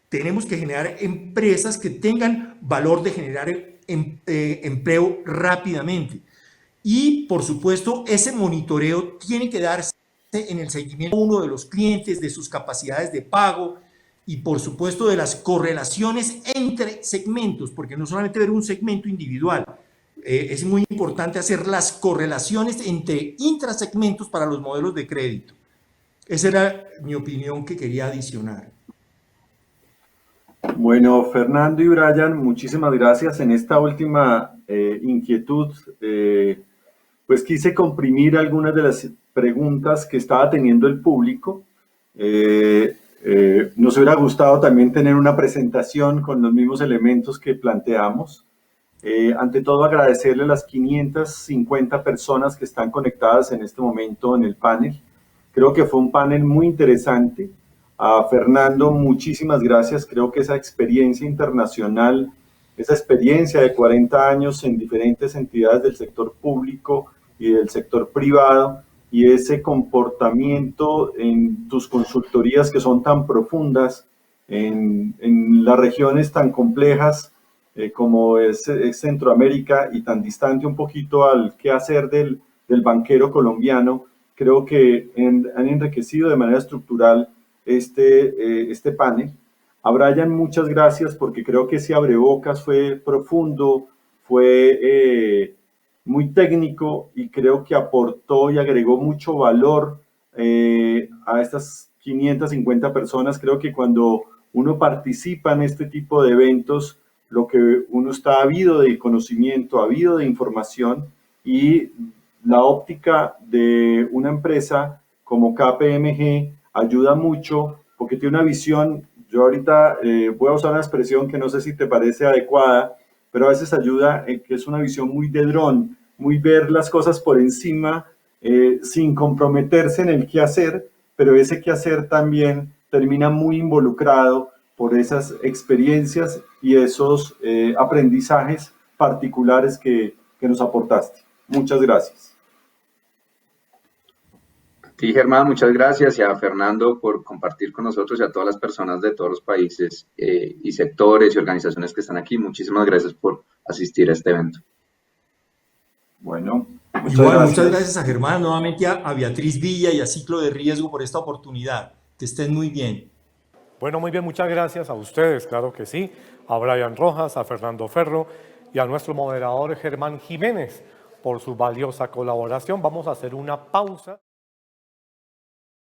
tenemos que generar empresas que tengan valor de generar empleo rápidamente. Y, por supuesto, ese monitoreo tiene que darse en el seguimiento de uno de los clientes, de sus capacidades de pago y, por supuesto, de las correlaciones entre segmentos, porque no solamente ver un segmento individual, es muy importante hacer las correlaciones entre intrasegmentos para los modelos de crédito. Esa era mi opinión que quería adicionar. Bueno, Fernando y Brian, muchísimas gracias. En esta última inquietud, pues quise comprimir algunas de las preguntas que estaba teniendo el público. Nos hubiera gustado también tener una presentación con los mismos elementos que planteamos. Ante todo, agradecerle a las 550 personas que están conectadas en este momento en el panel. Creo que fue un panel muy interesante. A Fernando, muchísimas gracias. Creo que esa experiencia internacional esa experiencia de 40 años en diferentes entidades del sector público y del sector privado, y ese comportamiento en tus consultorías que son tan profundas, en las regiones tan complejas como es Centroamérica y tan distante un poquito al quehacer del banquero colombiano. Creo que han enriquecido de manera estructural este panel. A Brian, muchas gracias, porque creo que ese abrebocas fue profundo, fue muy técnico, y creo que aportó y agregó mucho valor a estas 550 personas. Creo que cuando uno participa en este tipo de eventos, lo que uno está ávido de conocimiento, ávido de información, y la óptica de una empresa como KPMG ayuda mucho porque tiene una visión. Yo ahorita voy a usar una expresión que no sé si te parece adecuada, pero a veces ayuda, que es una visión muy de dron, muy ver las cosas por encima, sin comprometerse en el qué hacer, pero ese qué hacer también termina muy involucrado por esas experiencias y esos aprendizajes particulares que nos aportaste. Muchas gracias. Sí, Germán, muchas gracias, y a Fernando por compartir con nosotros, y a todas las personas de todos los países y sectores y organizaciones que están aquí. Muchísimas gracias por asistir a este evento. Bueno, Muchas gracias a Germán, nuevamente a Beatriz Villa y a Ciclo de Riesgo por esta oportunidad. Que estén muy bien. Bueno, muy bien, muchas gracias a ustedes, claro que sí, a Brian Rojas, a Fernando Ferro y a nuestro moderador Germán Jiménez por su valiosa colaboración. Vamos a hacer una pausa.